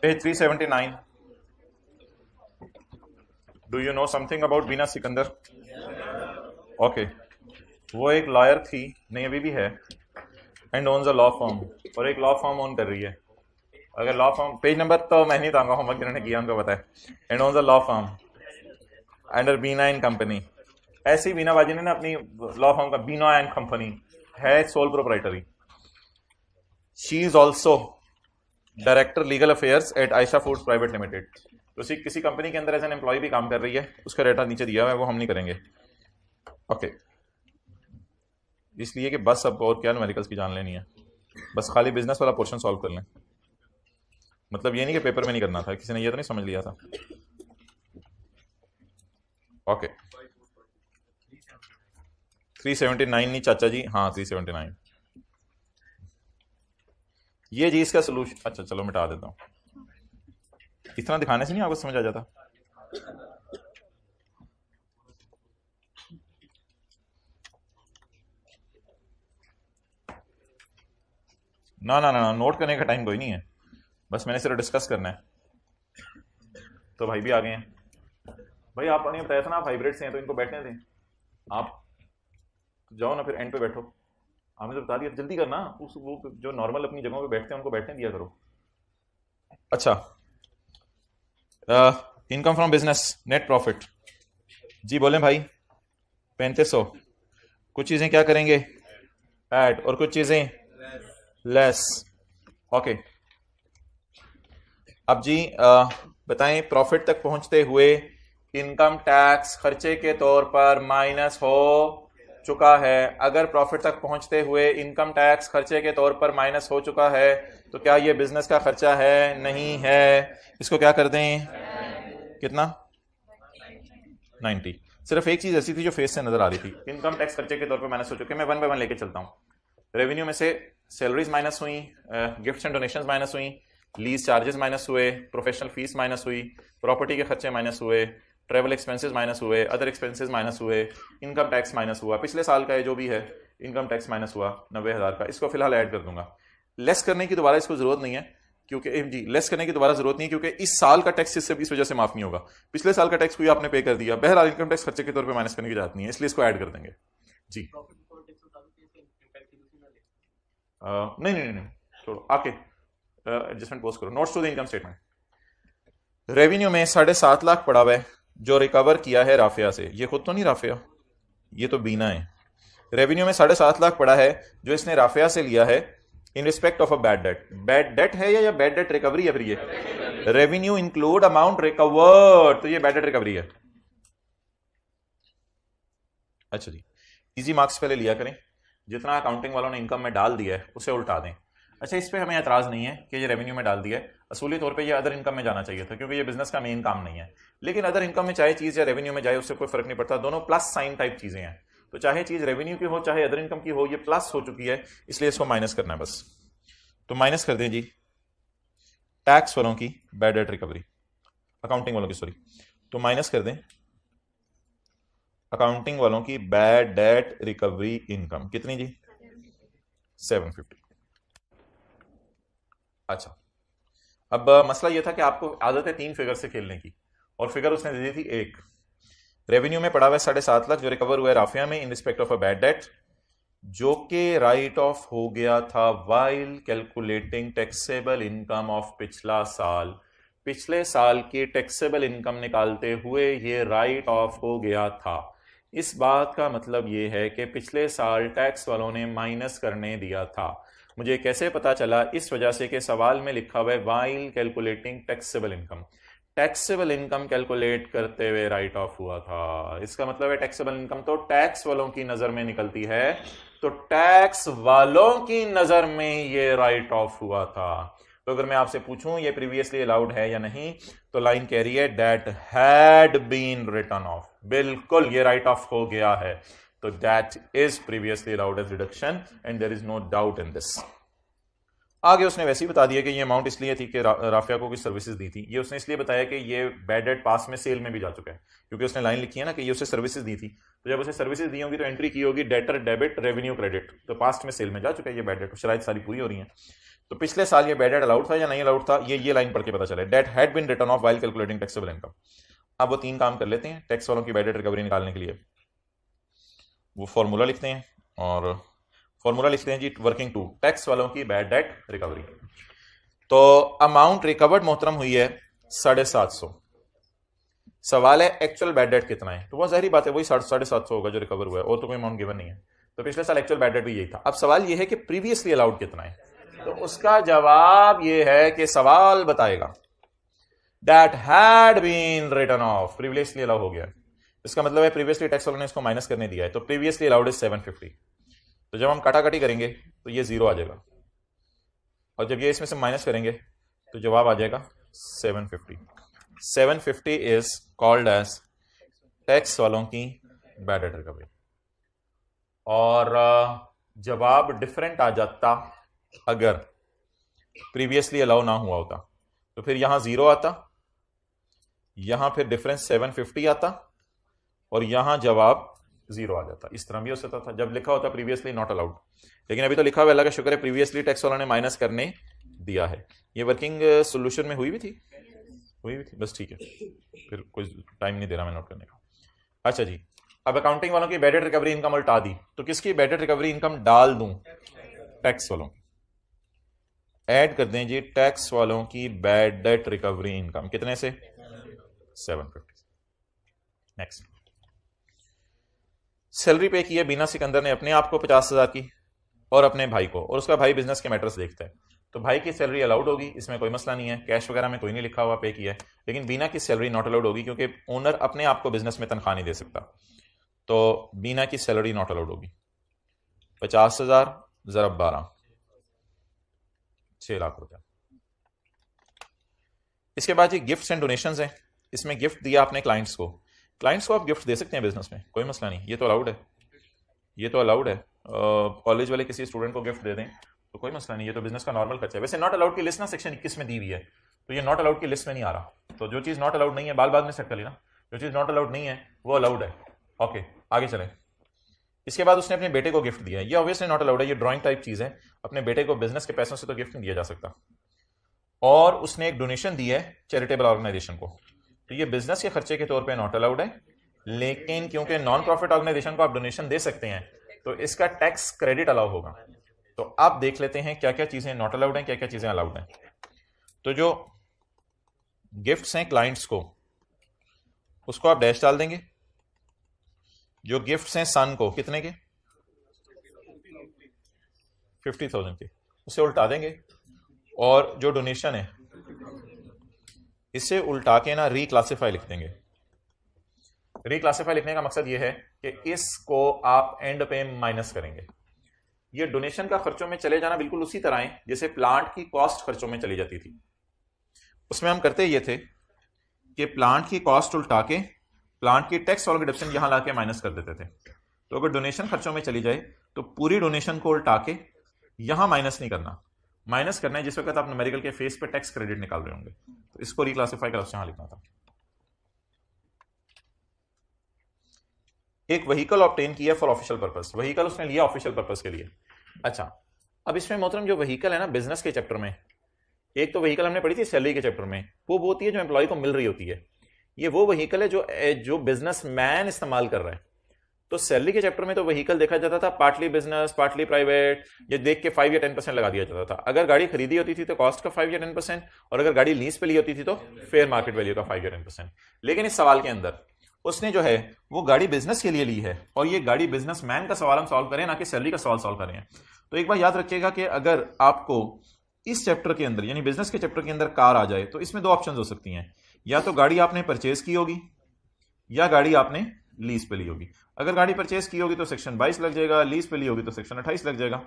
Page 379. Do you know something about Bina Sikandar? Okay, वो एक lawyer थी, नहीं अभी भी है, and owns a law firm, और एक लॉ फर्म ओन कर रही है. अगर लॉ फर्म, पेज नंबर तो मैं नहीं दूंगा, होमवर्क जिन्होंने किया उनको पता है. And owns a law firm under Bina and company. ऐसी बीना बाजी ने ना अपनी लॉ फर्म का बीना एंड कंपनी है sole proprietary. She is also director legal affairs at Ayesha foods private limited. तो किसी कंपनी के अंदर एज एन एम्प्लॉय भी काम कर रही है, उसका डेटा नीचे दिया हुआ है, वो हम नहीं करेंगे. ओके, इसलिए कि बस अब और क्या न्यूमेरिकल्स की जान लेनी है, बस खाली बिजनेस वाला पोर्शन सॉल्व कर लें. मतलब ये नहीं कि पेपर में नहीं करना था, किसी ने ये तो नहीं समझ लिया था. ओके, 379 नहीं चाचा जी, हाँ 379. ये जी इसका सोल्यूशन. अच्छा चलो मिटा देता हूँ, इस तरह दिखाने से नहीं आपको समझ आ जाता. ना ना ना, नोट करने का टाइम कोई नहीं है, बस मैंने सिर्फ डिस्कस करना है. तो भाई भी आ गए हैं. भाई आपने बताया था ना आप हाइब्रिड से हैं, तो इनको बैठने दें. आप जाओ ना, फिर एंड पे बैठो. आपने तो बता दिया, जल्दी करना. उस वो जो नॉर्मल अपनी जगहों पे बैठते हैं उनको बैठने दिया करो. अच्छा, income from business net profit. जी बोलें भाई. 3500. कुछ चीजें क्या करेंगे, ऐड, और कुछ चीजें लेस. ओके, अब जी बताएं, प्रॉफिट तक पहुंचते हुए इनकम टैक्स खर्चे के तौर पर माइनस हो चुका है. अगर प्रॉफिट तक पहुंचते हुए इनकम टैक्स खर्चे के तौर पर माइनस हो चुका है, तो क्या ये बिजनेस का खर्चा है? नहीं है. इसको क्या कर दें, कितना, 90. सिर्फ एक चीज ऐसी थी जो फेस से नजर आ रही थी, इनकम टैक्स खर्चे के तौर पर माइनस हो चुके. मैं वन बाय वन लेके चलता हूँ. रेवेन्यू में से सैलरीज माइनस हुई, गिफ्ट्स एंड डोनेशंस माइनस हुई, लीज चार्जेस माइनस हुए, प्रोफेशनल फीस माइनस हुई, प्रॉपर्टी के खर्चे माइनस हुए, ट्रेवल एक्सपेंसेस माइनस हुए, अदर एक्सपेंसेस माइनस हुए, इनकम टैक्स माइनस हुआ. पिछले साल का जो भी है इनकम टैक्स माइनस हुआ 90,000 का. इसको फिलहाल ऐड कर दूंगा. लेस करने की दोबारा इसको जरूरत नहीं है, क्योंकि जी लेस करने की दोबारा जरूरत नहीं है, क्योंकि इस साल का टैक्स इस वजह से माफ नहीं होगा. पिछले साल का टैक्स कोई आपने पे कर दिया, बहरहाल इनकम टैक्स खर्चे के तौर पर माइनस करने की जरूरत नहीं है, इसलिए इसको ऐड कर देंगे. जी नहीं नहीं नहीं, छोड़ो, आके एडजस्टमेंट पोस्ट करो. Notes to the income statement. Revenue में 7.5 लाख पड़ा हुआ है जो रिकवर किया है राफिया से. ये खुद तो नहीं राफिया, ये तो बीना है. रेवेन्यू में 7.5 लाख पड़ा है जो इसने राफिया से लिया है in respect of a bad debt. Bad debt है या बैड डेट रिकवरी है? फिर ये रेवेन्यू इंक्लूड अमाउंट रिकवर्ड, तो ये बैड डेट रिकवरी है. अच्छा जी, इजी मार्क्स पहले लिया करें. जितना अकाउंटिंग वालों ने इनकम में डाल दिया है उसे उल्टा दें. अच्छा, इस पे हमें एतराज नहीं है कि ये रेवेन्यू में डाल दिया है. असूली तौर पे ये अदर इनकम में जाना चाहिए था, क्योंकि ये बिजनेस का मेन काम नहीं है. लेकिन अदर इनकम में चाहे चीज या रेवेन्यू में जाए उससे कोई फर्क नहीं पड़ता, दोनों प्लस साइन टाइप चीजें हैं. तो चाहे चीज रेवेन्यू की हो चाहे अदर इनकम की हो, ये प्लस हो चुकी है, इसलिए इसको माइनस करना है बस. तो माइनस कर दें जी टैक्स वालों की बैड डेट रिकवरी, अकाउंटिंग वालों की सॉरी, तो माइनस कर दें अकाउंटिंग वालों की बैड डेट रिकवरी इनकम. कितनी जी? 750. अच्छा, अब मसला यह था कि आपको आदत है 3 फिगर से खेलने की, और फिगर उसने दे दी थी 1. रेवेन्यू में पड़ा हुआ है 7.5 लाख जो रिकवर हुआ है राफिया में in respect of a bad debt, जो कि राइट ऑफ हो गया था while calculating taxable income of पिछला साल. पिछले साल की टैक्सेबल इनकम निकालते हुए ये राइट ऑफ हो गया था. इस बात का मतलब ये है कि पिछले साल टैक्स वालों ने माइनस करने दिया था. मुझे कैसे पता चला? इस वजह से कि सवाल में लिखा हुआ है while calculating taxable income. Taxable income calculate करते हुए राइट ऑफ हुआ था. इसका मतलब है टैक्सेबल इनकम तो टैक्स वालों की नजर में निकलती है, तो टैक्स वालों की नजर में ये राइट ऑफ हुआ था. तो अगर मैं आपसे पूछूं ये प्रीवियसली अलाउड है या नहीं, तो लाइन कह रही है that had been written off. बिल्कुल ये राइट ऑफ हो गया है, तो that is previously allowed as deduction and there is no doubt in this. आगे उसने वैसे ही बता दिया कि ये अमाउंट इसलिए थी कि राफिया को कुछ सर्विसेज दी थी। ये उसने इसलिए बताया कि ये बैड डेट पास में सेल में भी जा चुका है, क्योंकि उसने लाइन लिखी है ना कि ये उसे सर्विसेज दी थी। तो जब उसे सर्विसेज दी होगी तो एंट्री की होगी डेटर डेबिट रेवेन्यू क्रेडिट, तो पास्ट में सेल में जा चुका है ये बैड डेट, शराइत सारी पूरी हो रही है। तो पिछले साल ये बैड डेट अलाउड था या नहीं अलाउड था, ये लाइन पढ़ के पता चला। That had been written off while calculating taxable income. अब वो 3 काम कर लेते हैं टैक्स वालों की बैड डेट रिकवरी निकालने के लिए। वो फॉर्मूला लिखते हैं, और फॉर्मूला लिखते हैं जी वर्किंग टू टैक्स वालों की बैड डेट रिकवरी। तो अमाउंट रिकवर्ड मोहतरम हुई है 750। सवाल है एक्चुअल बैड डेट कितना है, तो वो जाहिर बात है वही 750 होगा जो रिकवर हुआ है, और तो कोई अमाउंट गिवन नहीं है। तो पिछले साल एक्चुअल बैड डेट भी यही था। अब सवाल ये है कि प्रीवियसली अलाउड कितना है, तो उसका जवाब ये है कि सवाल बताएगा that had been written off, previously allow हो गया। इसका मतलब है प्रीवियसली टैक्स वालों ने इसको माइनस करने दिया है, तो प्रीवियसली अलाउड इज 750। तो जब हम काटाकाटी करेंगे तो ये 0 आ जाएगा, और जब ये इसमें से माइनस करेंगे तो जवाब आ जाएगा 750। 750 इज कॉल्ड एज टैक्स वालों की बैड डेट रिकवरी। और जवाब डिफरेंट आ जाता अगर प्रीवियसली अलाउ ना हुआ होता, तो फिर यहां 0 आता, यहां फिर डिफरेंस 750 आता, और यहां जवाब 0 आ जाता। इस तरह भी हो सकता था जब लिखा होता प्रीवियसली नॉट अलाउड, लेकिन अभी तो लिखा हुआ, अल्लाह का शुक्र है, प्रीवियसली टैक्स वालों ने माइनस करने दिया है। ये वर्किंग सोल्यूशन में हुई भी थी बस ठीक है, फिर कोई टाइम नहीं दे रहा मैं नोट करने का। अच्छा जी, अब अकाउंटिंग वालों की बैड डेट रिकवरी इनकम उल्टा दी, तो किसकी बैड डेट रिकवरी इनकम डाल दूं, टैक्स वालों की। ऐड कर दें जी टैक्स वालों की बैड डेट रिकवरी इनकम, कितने से, 750। नेक्स्ट, सैलरी पे की है बीना सिकंदर ने अपने आप को 50,000 की, और अपने भाई को, और उसका भाई बिजनेस के मैटर्स देखता है। तो भाई की सैलरी अलाउड होगी, इसमें कोई मसला नहीं है, कैश वगैरह में कोई नहीं लिखा हुआ पे किया है। लेकिन बीना की सैलरी नॉट अलाउड होगी, क्योंकि ओनर अपने आप को बिजनेस में तनख्वाह नहीं दे सकता। तो बीना की सैलरी नॉट अलाउड होगी। 50,000 ज़रब 12, 6 लाख रुपया। इसके बाद ये गिफ्ट्स एंड डोनेशंस हैं। इसमें गिफ्ट दिया आपने क्लाइंट्स को आप गिफ्ट दे सकते हैं बिजनेस में, कोई मसला नहीं, ये तो अलाउड है। कॉलेज वाले किसी स्टूडेंट को गिफ्ट दे दें तो कोई मसला नहीं, ये तो बिजनेस का नॉर्मल खर्चा है। वैसे नॉट अलाउड की लिस्ट ना सेक्शन 21 में दी हुई है, तो ये नॉट अलाउड की लिस्ट में नहीं आ रहा। तो जो चीज़ नॉट अलाउड नहीं है बाद में सेट कर लेना, जो चीज़ नॉट अलाउड नहीं है वो अलाउड है। ओके, आगे चलें। इसके बाद उसने अपने बेटे को गिफ्ट दिया है, ये ऑब्वियसली नॉट अलाउड है, ये ड्राइंग टाइप चीज़ है। अपने बेटे को बिजनेस के पैसों से तो गिफ्ट नहीं दिया जा सकता। और उसने एक डोनेशन दी है चैरिटेबल ऑर्गेनाइजेशन को, तो ये बिजनेस के खर्चे के तौर पे नॉट अलाउड है। लेकिन क्योंकि नॉन प्रॉफिट ऑर्गेनाइजेशन को आप डोनेशन दे सकते हैं, तो इसका टैक्स क्रेडिट अलाउ होगा। तो आप देख लेते हैं क्या क्या चीजें नॉट अलाउड हैं, क्या क्या चीजें अलाउड हैं। तो जो गिफ्ट्स हैं क्लाइंट्स को, उसको आप डैश डाल देंगे। जो गिफ्ट्स हैं सन को, कितने के, 50,000 के, उसे उल्टा देंगे। और जो डोनेशन है इसे उल्टा के ना रीक्लासिफाई लिख देंगे। रीक्लासिफाई लिखने का मकसद यह है कि इसको आप एंड पे माइनस करेंगे। ये डोनेशन का खर्चों में चले जाना बिल्कुल उसी तरह है जैसे प्लांट की कॉस्ट खर्चों में चली जाती थी। उसमें हम करते ये थे कि प्लांट की कॉस्ट उल्टा के प्लांट की टैक्स वालों की डिडक्शन यहां लाके माइनस कर देते थे। तो अगर डोनेशन खर्चों में चली जाए तो पूरी डोनेशन को उल्टा के यहां माइनस नहीं करना, माइनस करना है जिस वक्त आप न्यूमेरिकल के फेस पे टैक्स क्रेडिट निकाल रहे होंगे। तो इसको रिक्लासिफाई कर यहां लिखना था। एक व्हीकल ऑब्टेन किया फॉर ऑफिशियल पर्पस, व्हीकल उसने लिया ऑफिशियल पर्पस के लिए। अच्छा, अब इसमें मोहतरम जो व्हीकल है ना बिजनेस के चैप्टर में, एक तो व्हीकल हमने पढ़ी थी सैलरी के चैप्टर में, वो होती है जो एम्प्लॉय को मिल रही होती है। ये वो व्हीकल है जो बिजनेसमैन इस्तेमाल कर रहा है। तो सैलरी के चैप्टर में तो व्हीकल देखा जाता था पार्टली बिजनेस पार्टली प्राइवेट, ये देख के 5 या 10% लगा दिया जाता था। अगर गाड़ी खरीदी होती थी तो कॉस्ट का 5 या 10%, और अगर गाड़ी लीज पे ली होती थी तो फेयर मार्केट वैल्यू का 5 या 10%। लेकिन इस सवाल के अंदर उसने जो है वो गाड़ी बिजनेस के लिए ली है, और ये गाड़ी बिजनेसमैन का सवाल हम सॉल्व करें ना कि सैलरी का सवाल सॉल्व करें। तो एक बार याद रखिएगा कि अगर आपको इस चैप्टर के अंदर यानी बिजनेस के चैप्टर के अंदर कार आ जाए तो इसमें 2 ऑप्शंस हो सकती हैं, या तो गाड़ी आपने परचेज की होगी या गाड़ी आपने लीज पे ली होगी। अगर गाड़ी परचेज की होगी तो सेक्शन 22 लग जाएगा, लीज पे ली होगी तो सेक्शन 28 लग जाएगा।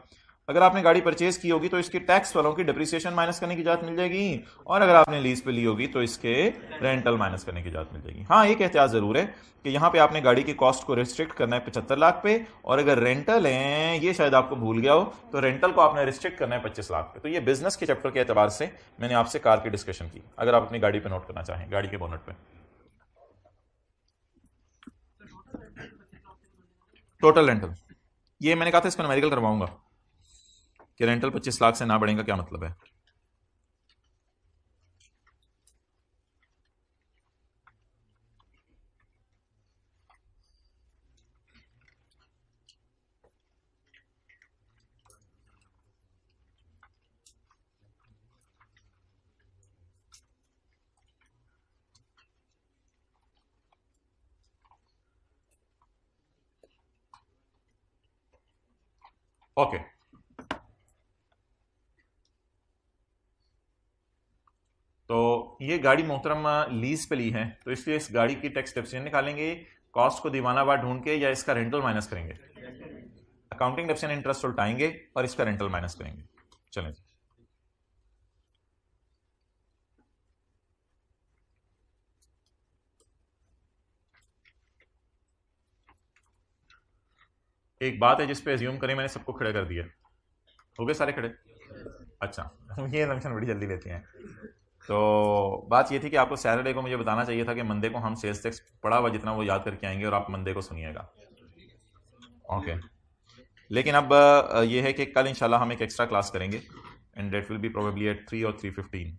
अगर आपने गाड़ी परचेज की होगी तो इसके टैक्स वालों की डिप्रिसिएशन माइनस करने की इजाजत मिल जाएगी, और अगर आपने लीज पे ली होगी तो इसके रेंटल माइनस करने की इजाजत मिल जाएगी। हाँ, एक एहतियात जरूर है कि यहाँ पे आपने गाड़ी की कॉस्ट को रिस्ट्रिक्ट करना है 75 लाख पे, और अगर रेंटल है, ये शायद आपको भूल गया हो, तो रेंटल को आपने रिस्ट्रिक्ट करना है 25 लाख पे। तो ये बिजनेस के चैप्टर के एतबार से मैंने आपसे कार की डिस्कशन की, अगर आप अपनी गाड़ी पे नोट करना चाहें, गाड़ी के बोनट पे। टोटल रेंटल, ये मैंने कहा था इसको न्यूमेरिकल करवाऊंगा कि रेंटल 25 लाख से ना बढ़ेगा, क्या मतलब है। ओके, तो ये गाड़ी मोहतरम लीज पे ली है, तो इसलिए इस गाड़ी की टैक्स डेप्रिसिएशन निकालेंगे कॉस्ट को दीवानावार ढूंढ के, या इसका रेंटल माइनस करेंगे, अकाउंटिंग डेप्रिसिएशन इंटरेस्ट उल्टाएंगे और इसका रेंटल माइनस करेंगे। चलें, एक बात है जिस पे एज्यूम करें मैंने सबको खड़े कर दिया, हो गए सारे खड़े? अच्छा, ये असम्पशन बड़ी जल्दी लेते हैं। तो बात ये थी कि आपको सैटरडे को मुझे बताना चाहिए था कि मंडे को हम सेल्स टैक्स पढ़ा हुआ जितना वो याद करके आएंगे, और आप मंडे को सुनिएगा। ओके, लेकिन अब ये है कि कल इंशाल्लाह हम एक एक्स्ट्रा क्लास करेंगे, and that will be probably at 3 और 3:15,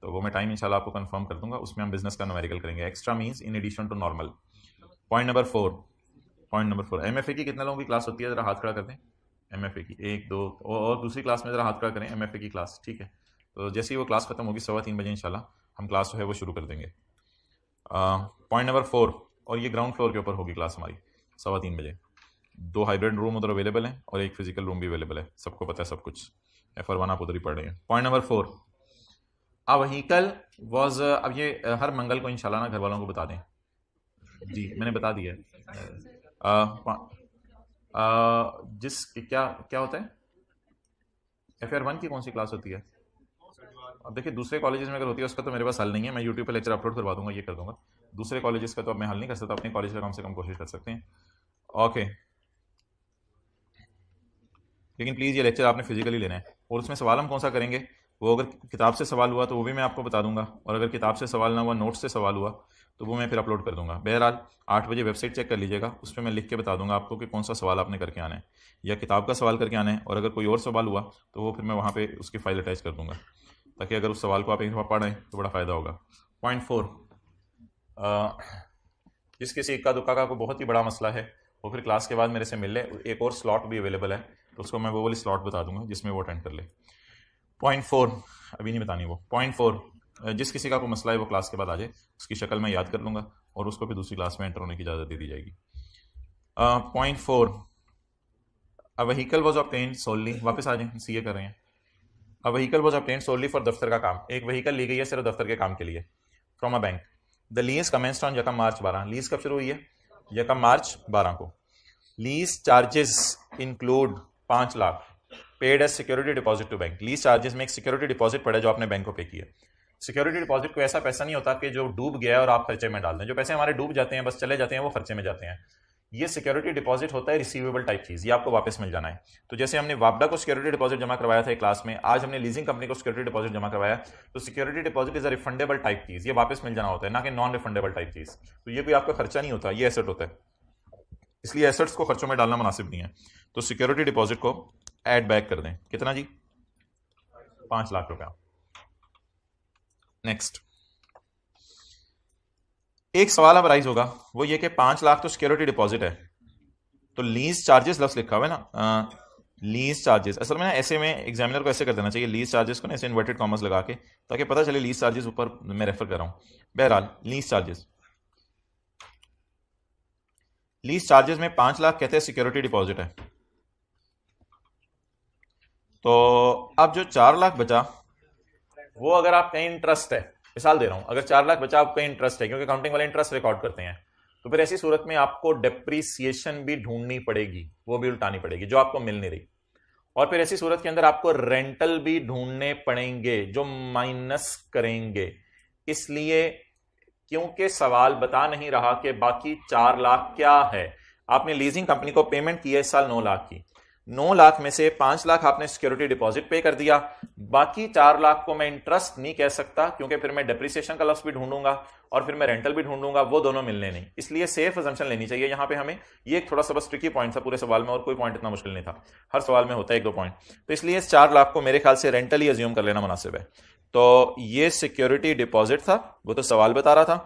तो वो मैं टाइम इंशाल्लाह आपको कंफर्म कर दूंगा। उसमें हम बिजनेस का न्यूमेरिकल करेंगे, extra means in addition to normal. Point number 4 MFA की कितने लोगों की क्लास होती है, जरा हाथ खड़ा कर दें। एमएफए की 1 2, और दूसरी क्लास में जरा हाथ खड़ा करें, एमएफए की क्लास, ठीक है। तो जैसे ही वो क्लास खत्म होगी 3:15 बजे इंशाल्लाह हम क्लास जो है वो शुरू कर देंगे। पॉइंट नंबर 4, और ये ग्राउंड फ्लोर के ऊपर होगी क्लास हमारी 3:15 बजे। 2 हाइब्रिड रूम उधर अवेलेबल हैं और एक फिजिकल रूम भी अवेलेबल है, सबको पता है सब कुछ, FR1 आप उधर ही पढ़ रहे हैं। Point number 4, a vehicle was, अब ये हर मंगल को इंशाल्लाह ना घर वालों को बता दें। जी मैंने बता दिया है। जिस क्या क्या होता है, FR1 की कौन सी क्लास होती है? अब देखिए दूसरे कॉलेजेस में अगर होती है उसका तो मेरे पास हल नहीं है, मैं यूट्यूब पे लेक्चर अपलोड करवा दूंगा, ये कर दूंगा। दूसरे कॉलेजेस का तो अब मैं हल नहीं कर सकता, अपने कॉलेज का कम से कम कोशिश कर सकते हैं। ओके, लेकिन प्लीज़ ये लेक्चर आपने फिजिकली लेना है, और उसमें सवाल हम कौन सा करेंगे, वो अगर किताब से सवाल हुआ तो वो भी मैं आपको बता दूंगा, और अगर किताब से सवाल ना हुआ, नोट से सवाल हुआ, तो वो मैं फिर अपलोड कर दूंगा। बहरहाल 8 बजे वेबसाइट चेक कर लीजिएगा, उस पर मैं लिख के बता दूंगा आपको कि कौन सा सवाल आपने करके आना है, या किताब का सवाल करके आना है, और अगर कोई और सवाल हुआ तो वो फिर मैं वहाँ पर उसकी फाइल अटैच कर दूंगा, ताकि अगर उस सवाल को आप एक दफ़ा पढ़ें तो बड़ा फ़ायदा होगा। पॉइंट 4, जिस किसी इक्का दुक्का का कोई बहुत ही बड़ा मसला है वो फिर क्लास के बाद मेरे से मिल ले, एक और स्लॉट भी अवेलेबल है, तो उसको मैं वो वाली स्लॉट बता दूंगा जिसमें वो अटेंड कर ले। पॉइंट 4 अभी नहीं बतानी वो। पॉइंट 4, जिस किसी का कोई मसला है वो क्लास के बाद आ जाए, उसकी शक्ल मैं याद कर लूँगा और उसको फिर दूसरी क्लास में एंटर होने की इजाज़त दे दी जाएगी। Point 4, a vehicle was obtained solely, वापस आ जाए, सीए कर रहे हैं। A vehicle was obtained solely for दफ्तर का काम, एक व्हीकल ली गई है सिर्फ दफ्तर के काम के लिए, from a bank. The lease commenced on यकम मार्च 12, लीज कब शुरू हुई है? यकम मार्च 12 को। Lease charges include 5 lakh paid as security deposit to bank. Lease charges में एक सिक्योरिटी डिपॉजिट पड़ा जो आपने बैंक को पे किया। सिक्योरिटी डिपॉजिट को ऐसा पैसा नहीं होता कि जो डूब गया है और आप खर्चे में डाल दें, जो पैसे हमारे डूब जाते हैं बस चले जाते हैं वो खर्चे में जाते हैं। ये सिक्योरिटी डिपॉजिट होता है रिसीवेबल टाइप चीज, ये आपको वापस मिल जाना है। तो जैसे हमने वापडा को सिक्योरिटी डिपॉजिट जमा करवाया था एक क्लास में, आज हमने लीजिंग कंपनी को सिक्योरिटी डिपॉजिट जमा करवाया, तो security deposit is a refundable type चीज, ये वापस मिल जाना होता है, ना कि नॉन रिफंडेबल टाइप चीज। तो ये कोई आपका खर्चा नहीं होता, ये एसेट होता है, इसलिए एसेट्स को खर्चों में डालना मुनासिब नहीं है। तो सिक्योरिटी डिपॉजिट को ऐड बैक कर दें, कितना जी? 5 लाख रुपया। नेक्स्ट, एक सवाल अब राइज होगा, वो ये कि 5 लाख तो सिक्योरिटी डिपॉजिट है, तो लीज चार्जेस लफ्ज लिखा हुआ है ना, लीज चार्जेस, असल में ना ऐसे में एग्जामिनर को ऐसे कर देना चाहिए, लीज चार्जेस को ना ऐसे इन्वर्टेड कॉमर्स लगा के, ताकि पता चले लीज चार्जेस ऊपर मैं रेफर कर रहा हूं। बहरहाल लीज चार्जेस, लीज चार्जेस में 5 लाख कहते हैं सिक्योरिटी डिपॉजिट है, तो अब जो 4 लाख बचा वो अगर आप कहीं इंटरेस्ट है, मिसाल दे रहा हूं, अगर 4 लाख बचा आप कहीं इंटरेस्ट है, क्योंकि अकाउंटिंग वाले इंटरेस्ट रिकॉर्ड करते हैं, तो फिर ऐसी सूरत में आपको डेप्रीसिएशन भी ढूंढनी पड़ेगी, वो भी उल्टानी पड़ेगी जो आपको मिल नहीं रही। और फिर ऐसी सूरत के अंदर आपको रेंटल भी ढूंढने पड़ेंगे जो माइनस करेंगे। इसलिए क्योंकि सवाल बता नहीं रहा कि बाकी 4 लाख क्या है। आपने लीजिंग कंपनी को पेमेंट की है इस साल 9 लाख की, 9 लाख में से 5 लाख आपने सिक्योरिटी डिपॉजिट पे कर दिया, बाकी 4 लाख को मैं इंटरेस्ट नहीं कह सकता क्योंकि फिर मैं डेप्रिसिएशन का लफ्ज भी ढूंढूंगा और फिर मैं रेंटल भी ढूंढूंगा, वो दोनों मिलने नहीं। इसलिए सेफ अजम्पशन लेनी चाहिए यहां पे हमें। ये एक थोड़ा सा बस ट्रिकी पॉइंट था पूरे सवाल में, और कोई पॉइंट इतना मुश्किल नहीं था, हर सवाल में होता है 1-2 पॉइंट। तो इसलिए इस 4 लाख को मेरे ख्याल से रेंटल ही अज्यूम कर लेना मुनासिब है। तो ये सिक्योरिटी डिपॉजिट था, वो तो सवाल बता रहा था,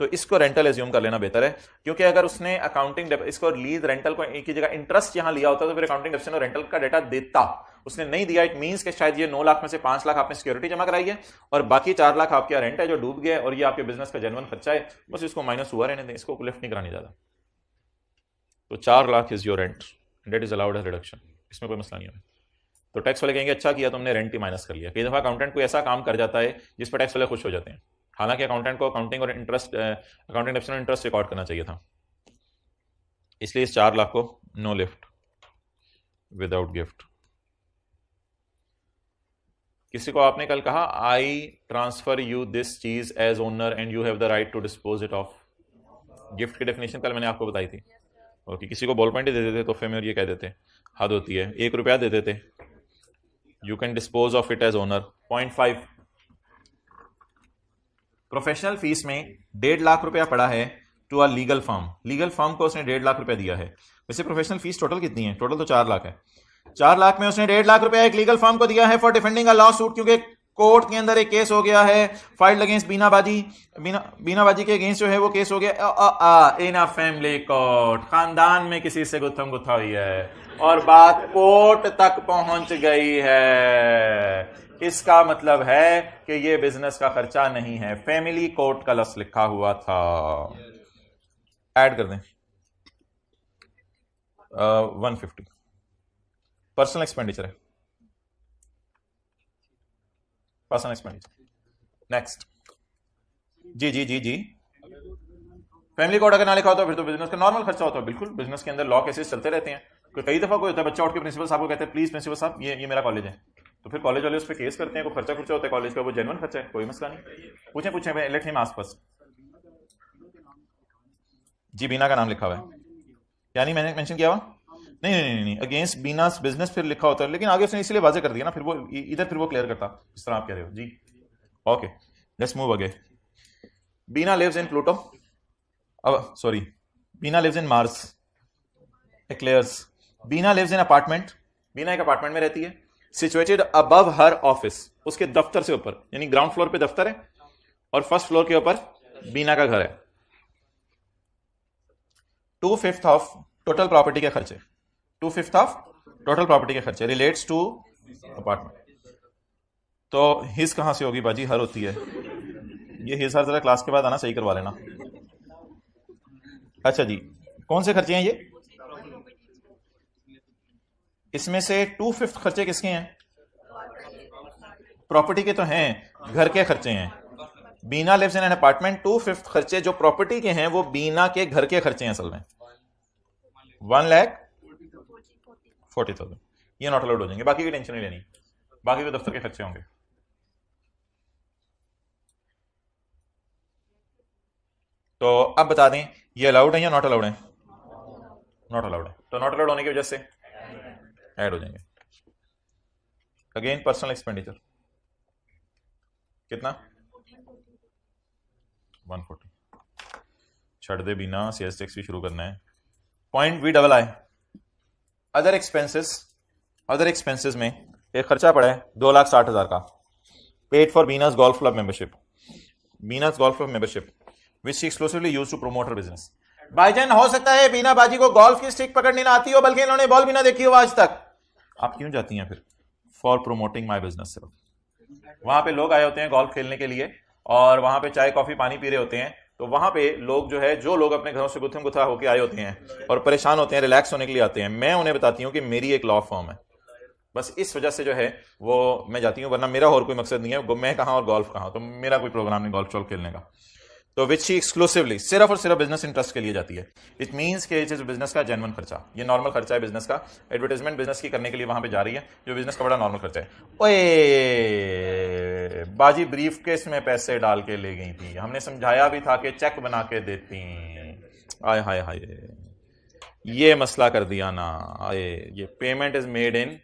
तो इसको रेंटल एज्यूम कर लेना बेहतर है। क्योंकि अगर उसने अकाउंटिंग इसको लीज रेंटल को एक ही जगह इंटरेस्ट यहां लिया होता तो फिर अकाउंटिंग डेफिनेशन और रेंटल का डेटा देता, उसने नहीं दिया। इट मींस कि शायद ये 9 लाख में से 5 लाख आपने सिक्योरिटी जमा कराई है और बाकी 4 लाख आपका रेंट है जो डूब गया, और ये आपके बिजनेस का जेन्युइन खर्चा है, बस इसको माइनस हुआ रहने दें, इसको लिफ्ट नहीं करानी ज्यादा। तो 4 lakh is your rent, that is allowed as reduction, इसमें कोई मसला नहीं है। तो टैक्स वाले कहेंगे अच्छा किया तुमने, रेंट ही माइनस कर लिया। कई दफा अकाउंटेंट कोई ऐसा काम कर जाता है जिस पर टैक्स वाले खुश हो जाते हैं, हालांकि अकाउंटेंट को अकाउंटिंग और इंटरेस्ट अकाउंटिंग डेफिनेशन और इंटरेस्ट रिकॉर्ड करना चाहिए था। इसलिए इस 4 लाख को नो लिफ्ट, विदाउट गिफ्ट। किसी को आपने कल कहा आई ट्रांसफर यू दिस चीज as owner and you have the right to dispose it of. Gift की डेफिनेशन कल मैंने आपको बताई थी। ओके, किसी को बॉल पॉइंट दे देते तोहफे में और ये कह देते हद होती है, 1 रुपया दे देते, you can dispose of it as owner. 0.5 professional fees में 1.5 लाख रुपया पड़ा है to a legal firm, legal firm को उसने 1.5 लाख रुपया दिया है। वैसे प्रोफेशनल फीस टोटल कितनी है? टोटल तो 4 लाख है। 4 लाख में उसने 1.5 लाख रुपया एक लीगल फर्म को दिया है for defending a law suit, क्योंकि कोर्ट के अंदर एक केस हो गया है फाइल्ड अगेंस्ट बीना बाजी के अगेंस्ट जो है वो केस हो गया इन अ फैमिली कोर्ट, खानदान में किसी से गुत्थम गुत्था हुई है और बात कोर्ट तक पहुंच गई है। इसका मतलब है कि ये बिजनेस का खर्चा नहीं है, फैमिली कोर्ट का लफ्ज लिखा हुआ था। ऐड कर दें 150 पर्सनल एक्सपेंडिचर है, पर्सनल एक्सपेंडिचर। नेक्स्ट जी जी जी जी फैमिली कोर्ट अगर ना लिखा होता फिर तो बिजनेस का नॉर्मल खर्चा होता है। बिल्कुल, बिजनेस के अंदर लॉ केसेस चलते रहते हैं। कई दफा कोई होता है बच्चा उठ के प्रिंसिपल साहब को कहते हैं प्लीज प्रिंसिपल साहब ये मेरा कॉलेज है, तो फिर कॉलेज वाले उस पर केस करते हैं, कोई खर्चा होता है कॉलेज का, वो जेन्युइन खर्चा है, कोई मसला नहीं। पूछें लेट हिम आस्क फर्स्ट। जी बीना का नाम लिखा हुआ है, यानी मैंने मेंशन किया हुआ नहीं, अगेंस्ट बीनास बिजनेस फिर लिखा होता है, लेकिन आगे उसने इसलिए वाजे कर दिया ना, फिर वो इधर फिर वो क्लियर करता जिस तरह आप कह रहे हो जी। Okay let's move ahead. Bina lives in Pluto, अब sorry Bina lives in Mars eclairs. Bina lives in apartment, Bina एक अपार्टमेंट में रहती है सिचुएटेड अबव हर ऑफिस, उसके दफ्तर से ऊपर, यानी ग्राउंड फ्लोर पे दफ्तर है और फर्स्ट फ्लोर के ऊपर बीना का घर है। 2/5 ऑफ टोटल प्रॉपर्टी के खर्चे, 2/5 ऑफ टोटल प्रॉपर्टी के खर्चे रिलेट्स टू अपार्टमेंट। तो हिज कहां से होगी बाजी? हर होती है ये हिज हर जरा क्लास के बाद आना सही करवा लेना। अच्छा जी, कौन से खर्चे हैं ये? इसमें से 2/5 खर्चे किसके हैं? प्रॉपर्टी के तो हैं, घर के खर्चे हैं। बीना लिव्स इन एन अपार्टमेंट, 2/5 खर्चे जो प्रॉपर्टी के हैं वो बीना के घर के खर्चे हैं असल में 1,40,000। ये नॉट अलाउड हो जाएंगे, बाकी की टेंशन नहीं लेनी, बाकी के दफ्तर के खर्चे होंगे। तो अब बता दें ये अलाउड है या नॉट अलाउड है? नॉट अलाउड है, तो नॉट अलाउड होने की वजह से ऐड हो जाएंगे। अगेन पर्सनल एक्सपेंडिचर कितना? 140। छड़ दे बिना सेल्स टैक्स भी शुरू करना है। Point v double i other expenses में एक खर्चा पड़ा है 2,60,000 का, paid for Bina's golf club membership, Bina's golf club membership which exclusively used to promote her business. भाईजान हो सकता है बीना बाजी को गोल्फ की स्टिक पकड़नी ना आती हो, बल्कि इन्होंने बॉल भी ना देखी हो आज तक। आप क्यों जाती हैं फिर? For promoting my business. सिर्फ वहां पे लोग आए होते हैं गोल्फ खेलने के लिए और वहां पे चाय कॉफी पानी पी रहे होते हैं, तो वहां पे लोग जो है, जो लोग अपने घरों से गुत्थम गुत्था होकर आए होते हैं और परेशान होते हैं, रिलैक्स होने के लिए आते हैं, मैं उन्हें बताती हूँ कि मेरी एक लॉ फर्म है, बस इस वजह से जो है वो मैं जाती हूँ, वरना मेरा और कोई मकसद नहीं है। मैं कहाँ और गोल्फ कहाँ, तो मेरा कोई प्रोग्राम नहीं गोल्फ शोल्फ खेलने का। तो विच शी एक्सक्लूसिवली सिर्फ और सिर्फ बिजनेस इंटरेस्ट के लिए जाती है। इट मींस कि इस बिजनेस का जेन्युइन खर्चा, ये नॉर्मल खर्चा है बिजनेस का, एडवर्टाइजमेंट बिजनेस की करने के लिए वहां पे जा रही है, जो बिजनेस का बड़ा नॉर्मल खर्चा है। ओए बाजी ब्रीफ केस में पैसे डाल के ले गई थी, हमने समझाया भी था कि चेक बना के देती। आय हाय हाय, ये मसला कर दिया ना। आए ये payment is made in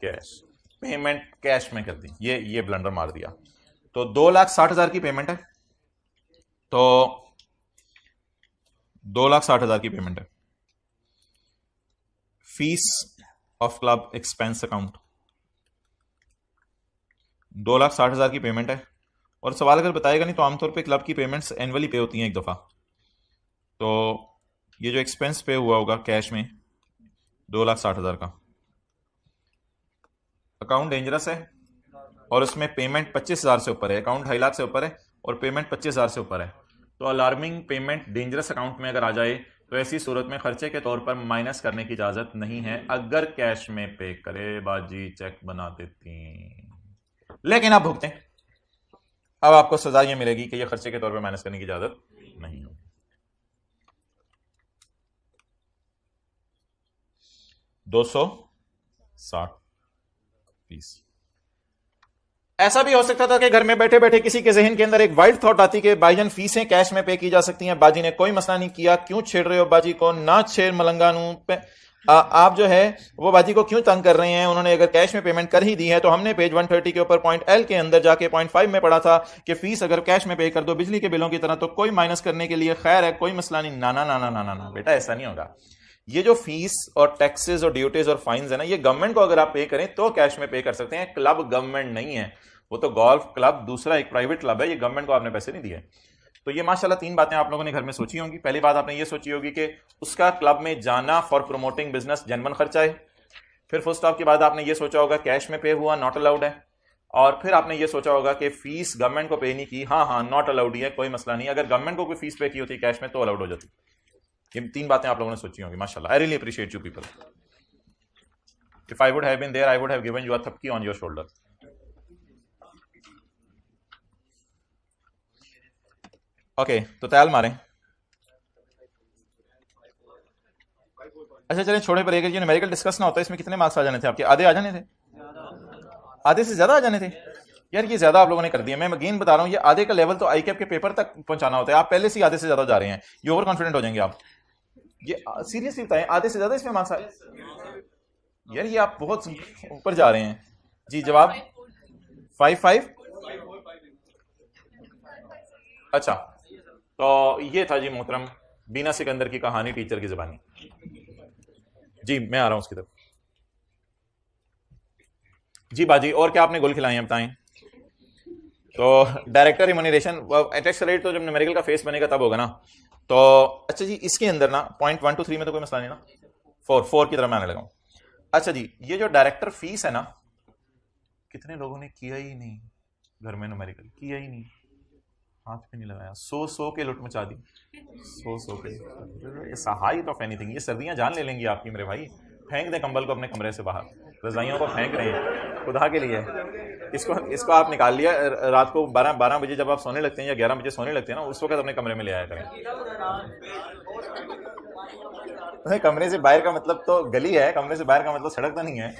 cash, payment cash में कर दी, ये ब्लंडर मार दिया। तो 2,60,000 की पेमेंट है, तो 2,60,000 की पेमेंट है। Fees of club expense account 2,60,000 की पेमेंट है। और सवाल अगर बताएगा नहीं तो आमतौर पे क्लब की पेमेंट्स एनुअली पे होती हैं एक दफा। तो ये जो एक्सपेंस पे हुआ होगा कैश में 2,60,000 का, अकाउंट डेंजरस है और उसमें पेमेंट 25,000 से ऊपर है, अकाउंट 2.5 लाख से ऊपर है और पेमेंट 25,000 से ऊपर है। तो अलार्मिंग पेमेंट डेंजरस अकाउंट में अगर आ जाए तो ऐसी सूरत में खर्चे के तौर पर माइनस करने की इजाजत नहीं है। अगर कैश में पे करे बाजी चेक बना देती, लेकिन आप भुगतें, अब आपको सजा ये मिलेगी कि ये खर्चे के तौर पर माइनस करने की इजाजत नहीं होगी। 260 फीस। ऐसा भी हो सकता था कि घर में बैठे बैठे किसी के जहन के अंदर एक वाइल्ड थॉट आती कि भाईजान फीसें कैश में पे की जा सकती हैं, बाजी ने कोई मसला नहीं किया, क्यों छेड़ रहे हो बाजी को, ना छेड़ मलंगानू पे आप जो है वो बाजी को क्यों तंग कर रहे हैं। उन्होंने अगर कैश में पेमेंट कर ही दी है तो हमने पेज 130 के ऊपर पॉइंट एल के अंदर जाके पॉइंट 5 में पढ़ा था कि फीस अगर कैश में पे कर दो बिजली के बिलों की तरह तो कोई माइनस करने के लिए खैर है, कोई मसला नहीं। ना ना ना ना ना ना, ना बेटा ऐसा नहीं होगा। ये जो फीस और टैक्सेस और ड्यूटीज और फाइन्स है ना, ये गवर्नमेंट को अगर आप पे करें तो कैश में पे कर सकते हैं। क्लब गवर्नमेंट नहीं है, वो तो गोल्फ क्लब दूसरा एक प्राइवेट क्लब है, ये गवर्नमेंट को आपने पैसे नहीं दिए। तो ये माशाल्लाह 3 बातें आप लोगों ने घर में सोची होंगी। पहली बात आपने ये सोची होगी कि उसका क्लब में जाना फॉर प्रमोटिंग बिजनेस जेन्युइन खर्चा है। फिर फुल स्टॉप के बाद आपने ये सोचा होगा कैश में पे हुआ नॉट अलाउड है। और फिर आपने ये सोचा होगा कि फीस गवर्नमेंट को पे नहीं की, हाँ हाँ नॉट अलाउड ही है, कोई मसला नहीं। अगर गवर्नमेंट को कोई फीस पे की होती कैश में तो अलाउड हो जाती। ये 3 बातें आप लोगों ने सोची होंगी माशाल्लाह। I really appreciate you people. If I would have been there I would have given you a थपकी ऑन योर शोल्डर। ओके तो तैयाल मारें। अच्छा चलें छोड़े पर, ये न्यूमेरिकल डिस्कस ना होता है, इसमें कितने मार्क्स आ जाने थे आपके? आधे आ जाने थे, आधे से ज्यादा आ जाने थे यार, ये ज्यादा आप लोगों ने कर दिया। मैं अगेन बता रहा हूं, ये आधे का लेवल तो आई कैप के पेपर तक पहुंचाना होता है। आप पहले से आधे से ज्यादा जा रहे हैं, ये ओवर कॉन्फिडेंट हो जाएंगे आप। ये सीरियसली बताएं, आधे से ज्यादा इसमें मार्क्स आए यार, ये आप बहुत ऊपर जा रहे हैं। जी जवाब 5-5। अच्छा तो ये था जी मोहतरम बीना सिकंदर की कहानी टीचर की ज़बानी। जी मैं आ रहा हूं उसकी तरफ। जी बाजी और क्या आपने गोल खिलाए हैं बताएं। तो डायरेक्टर रिम्यूनरेशन टैक्स रेट तो जब न्यूमेरिकल का फेस बनेगा तब होगा ना। तो अच्छा जी इसके अंदर ना पॉइंट 1 to 3 में तो कोई मसला नहीं ना, 4 की तरह मैं आने लगा हूं। अच्छा जी ये जो डायरेक्टर फीस है ना, कितने लोगों ने किया ही नहीं घर में, न्यूमेरिकल किया ही नहीं, हाथ पे नहीं लगाया। 100 के लुट मचा दी, 100 के। ये सहायत ऑफ एनीथिंग, ये सर्दियां जान ले लेंगी आपकी मेरे भाई। फेंक दे कंबल को अपने कमरे से बाहर, रजाइयों को फेंक रहे हैं खुदा के लिए। इसको आप निकाल लिया रात को 12 बजे जब आप सोने लगते हैं या 11 बजे सोने लगते हैं ना, उस वक्त अपने कमरे में ले आया करें। कमरे से बाहर का मतलब तो गली है, कमरे से बाहर का मतलब सड़क तो नहीं है।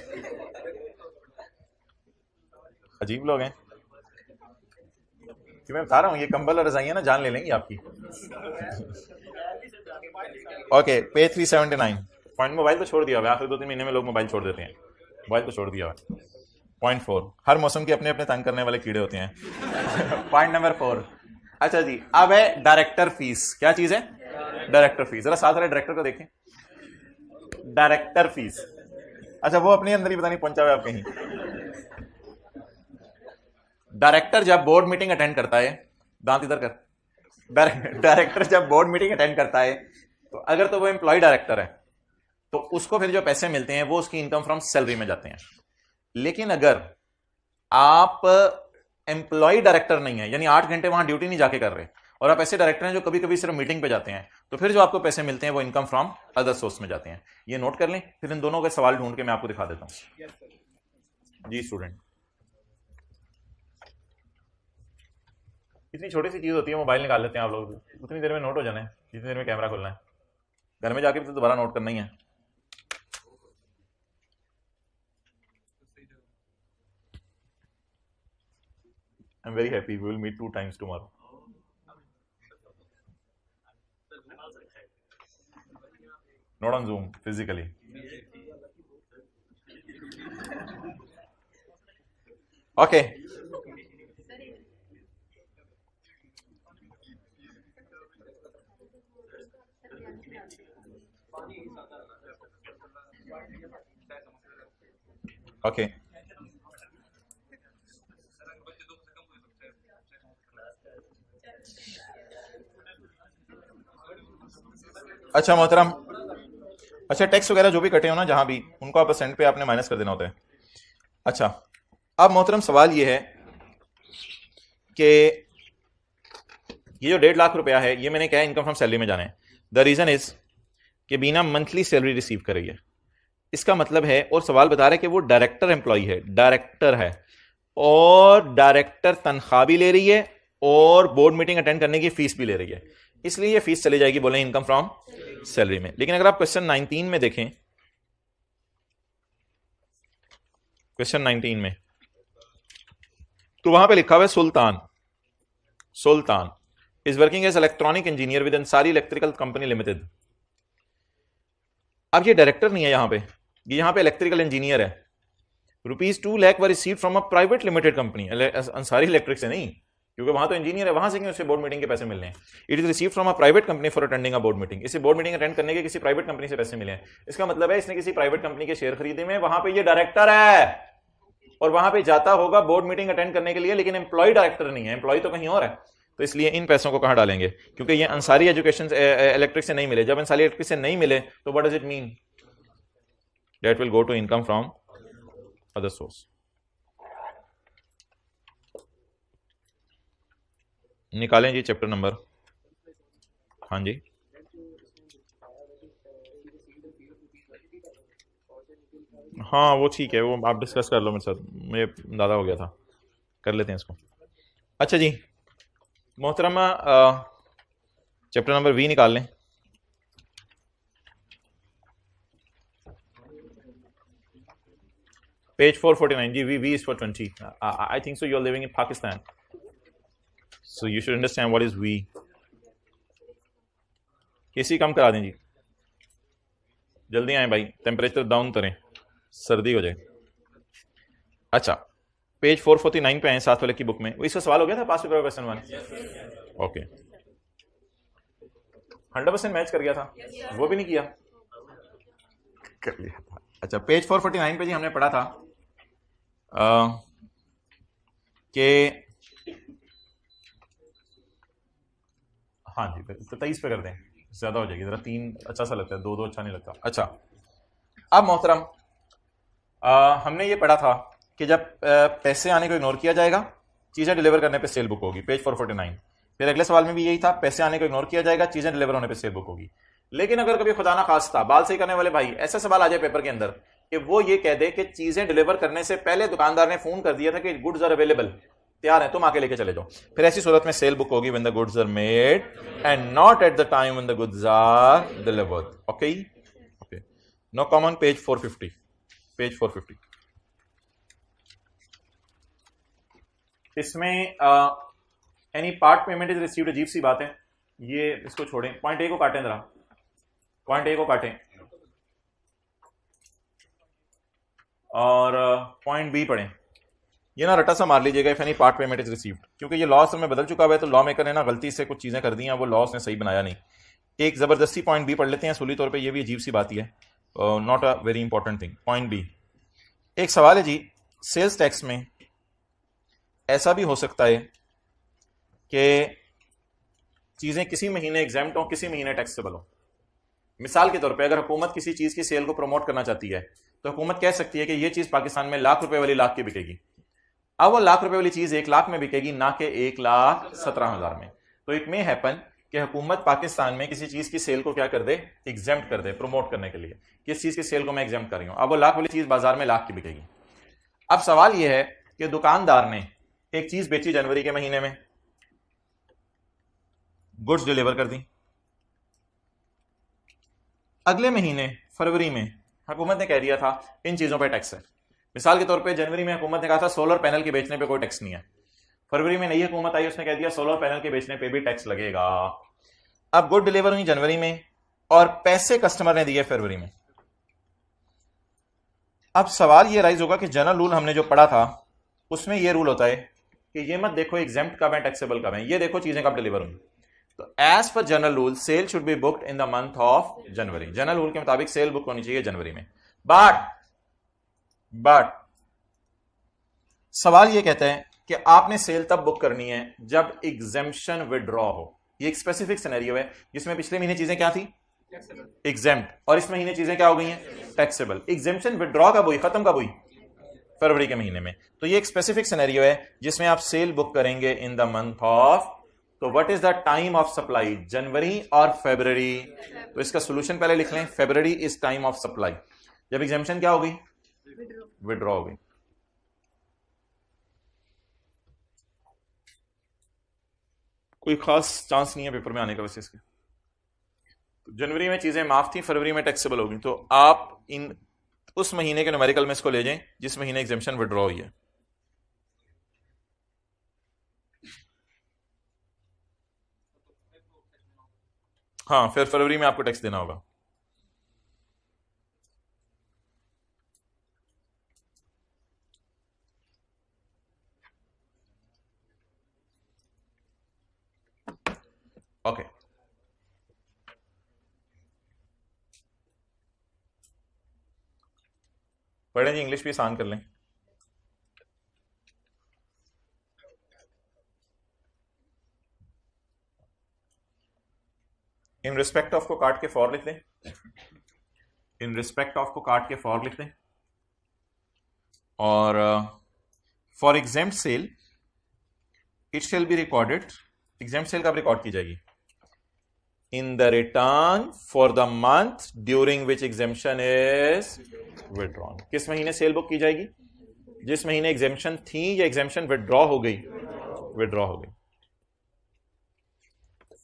अजीब लोग हैं कि मैं बता रहा हूं, ये कंबल और रजाइयां ना जान ले लेंगी आपकी। ओके पेज 379 पॉइंट, मोबाइल तो छोड़ दिया हुआ, आखिर 2-3 महीने में लोग मोबाइल छोड़ देते हैं, मोबाइल तो छोड़ दिया हुआ। पॉइंट 4, हर मौसम के अपने अपने तंग करने वाले कीड़े होते हैं। Point number 4। अच्छा जी अब है डायरेक्टर फीस। क्या चीज है? Director fees. जरा साथ वाले डायरेक्टर को देखें, डायरेक्टर फीस। अच्छा वो अपने अंदर ही पता नहीं पहुंचा हुआ आप कहीं। डायरेक्टर जब बोर्ड मीटिंग अटेंड करता है, दांत इधर कर, डायरेक्टर जब बोर्ड मीटिंग अटेंड करता है तो अगर तो वो एम्प्लॉय डायरेक्टर है तो उसको फिर जो पैसे मिलते हैं वो उसकी इनकम फ्रॉम सैलरी में जाते हैं। लेकिन अगर आप एम्प्लॉय डायरेक्टर नहीं है, यानी 8 घंटे वहां ड्यूटी नहीं जाके कर रहे, और आप ऐसे डायरेक्टर हैं जो कभी कभी सिर्फ मीटिंग पे जाते हैं, तो फिर जो आपको पैसे मिलते हैं वो इनकम फ्रॉम अदर सोर्स में जाते हैं। ये नोट कर लें, फिर इन दोनों के सवाल ढूंढ के मैं आपको दिखा देता हूं। जी स्टूडेंट इतनी छोटी सी चीज़ होती है, मोबाइल निकाल लेते हैं आप लोग, उतनी देर में नोट हो जाना है जितनी देर में कैमरा खोलना है। घर में जाके भी तो दोबारा नोट करना ही है। I am very happy, we will meet 2 times tomorrow. Not on Zoom, physically. Okay, okay, अच्छा मोहतरम, अच्छा टैक्स वगैरह जो भी कटे हो ना जहां भी, उनको आप परसेंट पे आपने माइनस कर देना होता है। अच्छा, अब मोहतरम सवाल ये है कि ये जो 1.5 लाख रुपया है, ये मैंने क्या इनकम फ्रॉम सैलरी में जाना है। द रीजन इज कि बीना मंथली सैलरी रिसीव कर रही है, इसका मतलब है, और सवाल बता रहा है कि वो डायरेक्टर एम्प्लॉय है, डायरेक्टर है, और डायरेक्टर तनख्वाह भी ले रही है और बोर्ड मीटिंग अटेंड करने की फीस भी ले रही है, इसलिए ये फीस चली जाएगी बोले इनकम फ्रॉम सैलरी में। लेकिन अगर आप क्वेश्चन 19 में देखें, क्वेश्चन 19 में तो वहां पे लिखा हुआ है Sultan is working as electronic engineer with Ansari electrical company limited. अब ये डायरेक्टर नहीं है यहां पे, ये यहां पे इलेक्ट्रिकल इंजीनियर है। ₹2 लाख वर received from a private limited company, Ansari electric से नहीं, क्योंकि वहां तो इंजीनियर है, वहां से क्यों उसे बोर्ड मीटिंग के पैसे मिलने हैं। It is received from a private company for attending a board meeting, इसे बोर्ड मीटिंग अटेंड करने के किसी प्राइवेट कंपनी से पैसे मिले हैं। इसका मतलब है इसने किसी प्राइवेट कंपनी के शेयर खरीदे में, वहां पे ये डायरेक्टर है और वहां पे जाता होगा बोर्ड मीटिंग अटेंड करने के लिए, लेकिन एम्प्लॉय डायरेक्टर नहीं है, एम्प्लॉय तो कहीं और है। तो इसलिए इन पैसों को कहां डालेंगे, क्योंकि ये अंसारी एजुकेशन इलेक्ट्रिक से नहीं मिले। जब अंसारी इलेक्ट्रिक से नहीं मिले तो what does it mean, that will go to income from other source. निकालें जी चैप्टर नंबर, हाँ जी, हाँ वो ठीक है, वो आप डिस्कस कर लो मेरे साथ, मुझे अंदाजा हो गया था, कर लेते हैं इसको। अच्छा जी मोहतरमा, चैप्टर नंबर वी निकाल लें। पेज 449 जी, v is for 20। I think so you are living in Pakistan, so you should understand what is v. AC कम करा दें जी, जल्दी आए भाई, टेम्परेचर डाउन करें, सर्दी हो जाए। अच्छा, पेज 449 पे आए, साथ वाले की बुक में। इसका सवाल हो गया था पास पेपर क्वेश्चन 1, ओके 100% मैच कर गया था, वो भी नहीं किया, कर लिया था। अच्छा, पेज 449 पे जी हमने पढ़ा था कि हाँ जी 23 पे कर दें, ज्यादा हो जाएगी, जरा 3 अच्छा सा लगता है, 2 अच्छा नहीं लगता। अच्छा, अब मोहतरम हमने ये पढ़ा था कि जब पैसे आने को इग्नोर किया जाएगा, चीजें डिलीवर करने पे सेल बुक होगी, पेज 449। फिर अगले सवाल में भी यही था, पैसे आने को इग्नोर किया जाएगा, चीजें डिलीवर होने पे सेल बुक होगी। लेकिन अगर कभी खुदा ना खास्ता बाल सही करने वाले भाई ऐसा सवाल आ जाए पेपर के अंदर कि वो ये कह दे कि चीजें डिलीवर करने से पहले दुकानदार ने फोन कर दिया था कि गुड्स आर अवेलेबल, तैयार है, तुम आके लेके चले जाओ, फिर ऐसी सूरत में सेल बुक होगी when the goods are made and not at the time when the goods are delivered. Okay okay, no common, page 450, page 450। इसमें any part payment is received, अजीब सी बात है, ये इसको छोड़ें, पॉइंट ए को काटें जरा, पॉइंट ए को काटें और पॉइंट बी पढ़ें। ये ना रटा सा मार लीजिएगा, if any part payment is received, क्योंकि ये लॉ में बदल चुका हुआ है, तो लॉ मेकर ने ना गलती से कुछ चीजें कर दी हैं, वो लॉ ने सही बनाया नहीं। एक जबरदस्ती पॉइंट बी पढ़ लेते हैं सूली तौर पे, ये भी अजीब सी बात ही है, not a very important thing. Point B, एक सवाल है जी, सेल्स टैक्स में ऐसा भी हो सकता है कि चीजें किसी महीने एग्जाम्प्ट हो, किसी महीने टैक्सेबल हो। मिसाल के तौर पे अगर हुकूमत किसी चीज की सेल को प्रमोट करना चाहती है तो हुकूमत कह सकती है कि यह चीज पाकिस्तान में ₹1,00,000 वाली लाख की बिकेगी। अब वो ₹1,00,000 वाली चीज 1 लाख में बिकेगी, ना कि 1,17,000 में। तो इट मे हैपन कि हुकूमत पाकिस्तान में किसी चीज की सेल को क्या कर दे, एग्जाम्प्ट कर दे, प्रमोट करने के लिए, किस चीज की सेल को मैं एग्जाम्प्ट कर रही हूं। अब वो लाख वाली चीज बाजार में लाख की बिकेगी। अब सवाल यह है कि दुकानदार ने एक चीज बेची जनवरी के महीने में, गुड्स डिलीवर कर दी। अगले महीने फरवरी में हुकूमत ने कह दिया था इन चीजों पर टैक्स है। मिसाल के तौर पे जनवरी में हुकूमत ने कहा था सोलर पैनल के बेचने पे कोई टैक्स नहीं है। फरवरी में नई हुकूमत आई, उसने कह दिया सोलर पैनल के बेचने पे भी टैक्स लगेगा। अब गुड डिलीवर हुई जनवरी में और पैसे कस्टमर ने दिए फरवरी में। अब सवाल ये राइज होगा कि जनरल रूल हमने जो पढ़ा था उसमें ये रूल होता है कि ये मत देखो एग्जेम्प्ट कब है टैक्सेबल कब है, ये देखो चीजें कब डिलीवर हुई। तो as per general rule sale should be booked in the month of January. General rule के मुताबिक सेल बुक होनी चाहिए जनवरी में। बट सवाल ये कहता है कि आपने सेल तब बुक करनी है जब एग्जेम्पशन विड्रॉ हो। ये एक स्पेसिफिक सिनेरियो है जिसमें पिछले महीने चीजें क्या थी, एग्जेम्प्ट, और इस महीने चीजें क्या हो गई हैं, टैक्सेबल। एग्जेम्पशन विड्रॉ कब हुई, खत्म कब हुई, फरवरी के महीने में। तो ये एक स्पेसिफिक सिनेरियो है जिसमें आप सेल बुक करेंगे इन द मंथ ऑफ, तो what is the time of supply, जनवरी और फरवरी। तो इसका सोल्यूशन पहले लिख लें, फरवरी इज टाइम ऑफ सप्लाई जब एग्जेम्पशन क्या हो गई, विड्रॉ हो गई। कोई खास चांस नहीं है पेपर में आने का वैसे इसके। तो जनवरी में चीजें माफ थी, फरवरी में टैक्सेबल होगी। तो आप इन उस महीने के न्यूमेरिकल में इसको ले जाएं जिस महीने एग्जेम्पशन विड्रॉ हुई है। हाँ, फिर फरवरी में आपको टैक्स देना होगा। ओके, पढ़ें जी, इंग्लिश भी आसान कर लें। इन रिस्पेक्ट ऑफ को काट के फॉर लिख दें, इन रिस्पेक्ट ऑफ को काट के फॉर लिख दें। और for exempt sale it shall be recorded, exempt sale कब रिकॉर्ड की जाएगी, in the return for the month during which exemption is withdrawn. किस महीने सेल बुक की जाएगी, जिस महीने एग्जेम्पशन थी या एग्जेम्पशन विड्रॉ हो गई, विड्रॉ हो गई।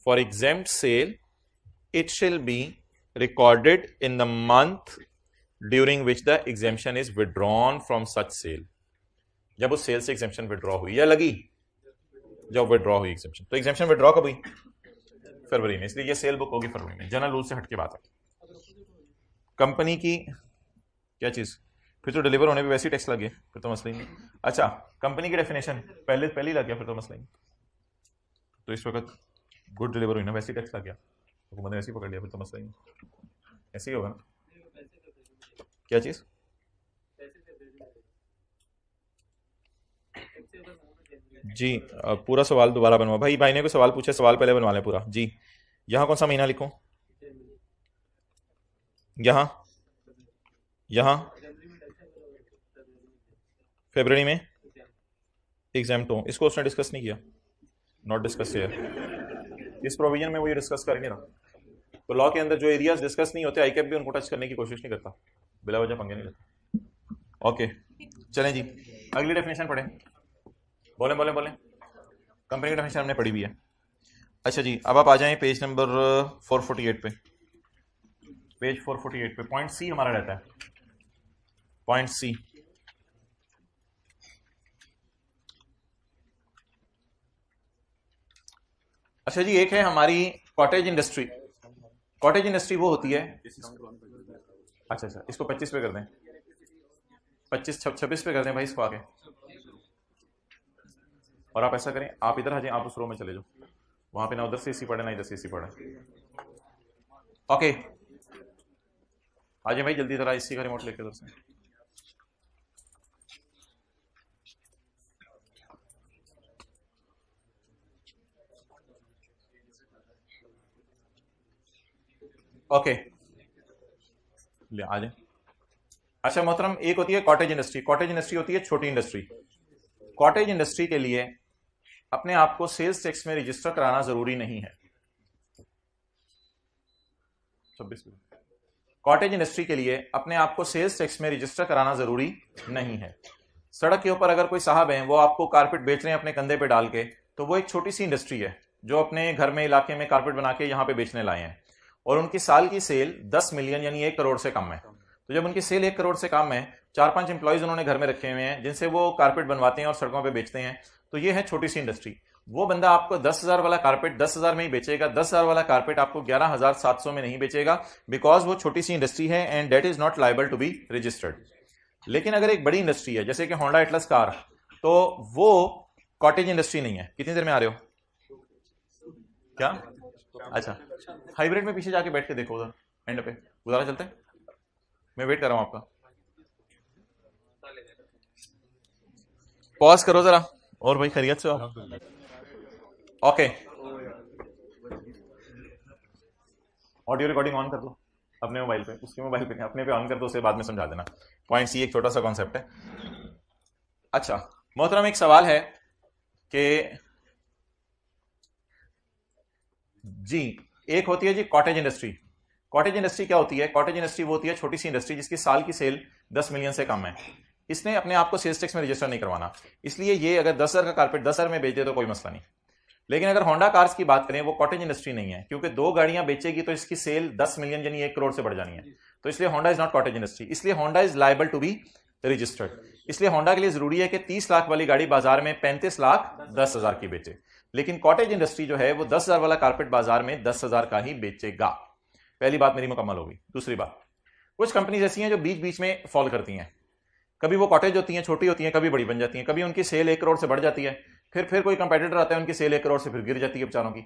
For exempt sale it shall be recorded in the month during which the exemption is withdrawn from such sale। जब उस सेल से एग्जेम्पशन विड्रॉ हुई या लगी, जब विड्रॉ हुई एग्जेम्पशन। तो एग्जेम्पशन विड्रॉ कब हुई, फरवरी में, इसलिए ये सेल बुक होगी फरवरी में। जनरल रूल से हटके बात है। कंपनी की क्या चीज, फिर तो डिलीवर होने पे वैसे ही टैक्स लगे, फिर तो मसला ही नहीं। अच्छा, कंपनी की डेफिनेशन पहले ही लग गया, फिर तो मसला ही नहीं। तो इस वक्त गुड डिलीवर हुई ना, वैसे ही टैक्स लग गया, हुकूमत ने ऐसे ही पकड़ लिया, फिर तो मसला ही नहीं। ऐसे ही होगा ना। क्या चीज, जी पूरा सवाल दोबारा बनवा भाई, भाई ने कोई सवाल पूछे, सवाल पहले बनवा लें पूरा जी। यहां कौन सा महीना लिखूं, यहां यहां फरवरी में एग्जाम्प्ट हो, इसको उसने डिस्कस नहीं किया, नॉट डिस्कस हियर। इस प्रोविजन में वो ये डिस्कस कर नहीं रहा। तो लॉ के अंदर जो एरियाज डिस्कस नहीं होते, आईकैप भी उनको टच करने की कोशिश नहीं करता, बिला वजह पंगे नहीं लेता। ओके चलें जी, अगली डेफिनेशन पढ़ें। बोलें बोलें बोलें, कंपनी की डेफिनेशन हमने पढ़ी भी है। अच्छा जी, अब आप आ जाएं पेज नंबर 448 पे, पेज 448 पे पॉइंट सी हमारा रहता है, पॉइंट सी। अच्छा जी, एक है हमारी कॉटेज इंडस्ट्री। कॉटेज इंडस्ट्री वो होती है, अच्छा इसको 25 पे कर दें, 26 पे कर दें भाई इसको आगे। और आप ऐसा करें, आप इधर आ जाएं, आप उस रो में चले जाओ, वहां पे ना उधर से इसी पढ़े ना इधर से इसी पढ़े। ओके आ जाए भाई जल्दी, जरा इसी का रिमोट लेके उधर से। ओके ले आ जाए। अच्छा मोहतरम, एक होती है कॉटेज इंडस्ट्री। कॉटेज इंडस्ट्री होती है छोटी इंडस्ट्री। कॉटेज इंडस्ट्री के लिए अपने आप को सेल्स टैक्स में रजिस्टर कराना जरूरी नहीं है। 26 कॉटेज इंडस्ट्री के लिए अपने आप को सेल्स टैक्स में रजिस्टर कराना जरूरी नहीं है। सड़क के ऊपर अगर कोई साहब हैं, वो आपको कारपेट बेच रहे हैं अपने कंधे पे डाल के, तो वो एक छोटी सी इंडस्ट्री है, जो अपने घर में इलाके में कारपेट बना के यहाँ पे बेचने लाए हैं, और उनकी साल की सेल 10 मिलियन यानी 1 करोड़ से कम है। तो जब उनकी सेल 1 करोड़ से कम है, 4-5 एम्प्लॉयज उन्होंने घर में रखे हुए हैं जिनसे वो कारपेट बनवाते हैं और सड़कों पे बेचते हैं, तो ये है छोटी सी इंडस्ट्री। वो बंदा आपको 10,000 वाला कारपेट 10,000 में ही बेचेगा, 10,000 वाला कारपेट आपको 11,700 में नहीं बेचेगा, बिकॉज वो छोटी सी इंडस्ट्री है and that is not liable to be registered. लेकिन अगर एक बड़ी इंडस्ट्री है जैसे कि होंडा एटलस कार, तो वो कॉटेज इंडस्ट्री नहीं है। कितनी देर में आ रहे हो क्या? अच्छा, हाइब्रिड में पीछे जाके बैठ के देखो, उधर एंड पे गुजारा चलते हैं, मैं वेट कर रहा हूं आपका। पॉज करो जरा। और भाई खैरियत से हो? ओके, ऑडियो रिकॉर्डिंग ऑन कर दो अपने मोबाइल पे, उसके मोबाइल पे अपने पे ऑन कर दो, उसे बाद में समझा देना। पॉइंट सी एक छोटा सा कॉन्सेप्ट है। अच्छा मोहतरम, एक सवाल है कि जी, एक होती है जी कॉटेज इंडस्ट्री। कॉटेज इंडस्ट्री क्या होती है? कॉटेज इंडस्ट्री वो होती है छोटी सी इंडस्ट्री जिसकी साल की सेल 10 मिलियन से कम है। इसने अपने आप को सेल्स टैक्स में रजिस्टर नहीं करवाना, इसलिए ये अगर 10,000 का कारपेट 10,000 में बेच दे तो कोई मसला नहीं। लेकिन अगर होंडा कार्स की बात करें, वो कॉटेज इंडस्ट्री नहीं है, क्योंकि 2 गाड़ियां बेचेगी तो इसकी सेल 10 मिलियन यानी 1 करोड़ से बढ़ जानी है। तो इसलिए Honda is not cottage industry, इसलिए Honda is liable to be registered. इसलिए होंडा के लिए जरूरी है कि 30 लाख वाली गाड़ी बाजार में 35,10,000 की बेचे, लेकिन कॉटेज इंडस्ट्री जो है वो 10,000 वाला कारपेट बाजार में 10,000 का ही बेचेगा। पहली बात मेरी मुकम्मल हो गई। दूसरी बात, कुछ कंपनीज ऐसी हैं जो बीच बीच में फॉल करती हैं, कभी वो कॉटेज होती हैं, छोटी होती हैं, कभी बड़ी बन जाती हैं, कभी उनकी सेल 1 करोड़ से बढ़ जाती है, फिर कोई कंपेटिटर आता है, उनकी सेल 1 करोड़ से फिर गिर जाती है बेचारों की।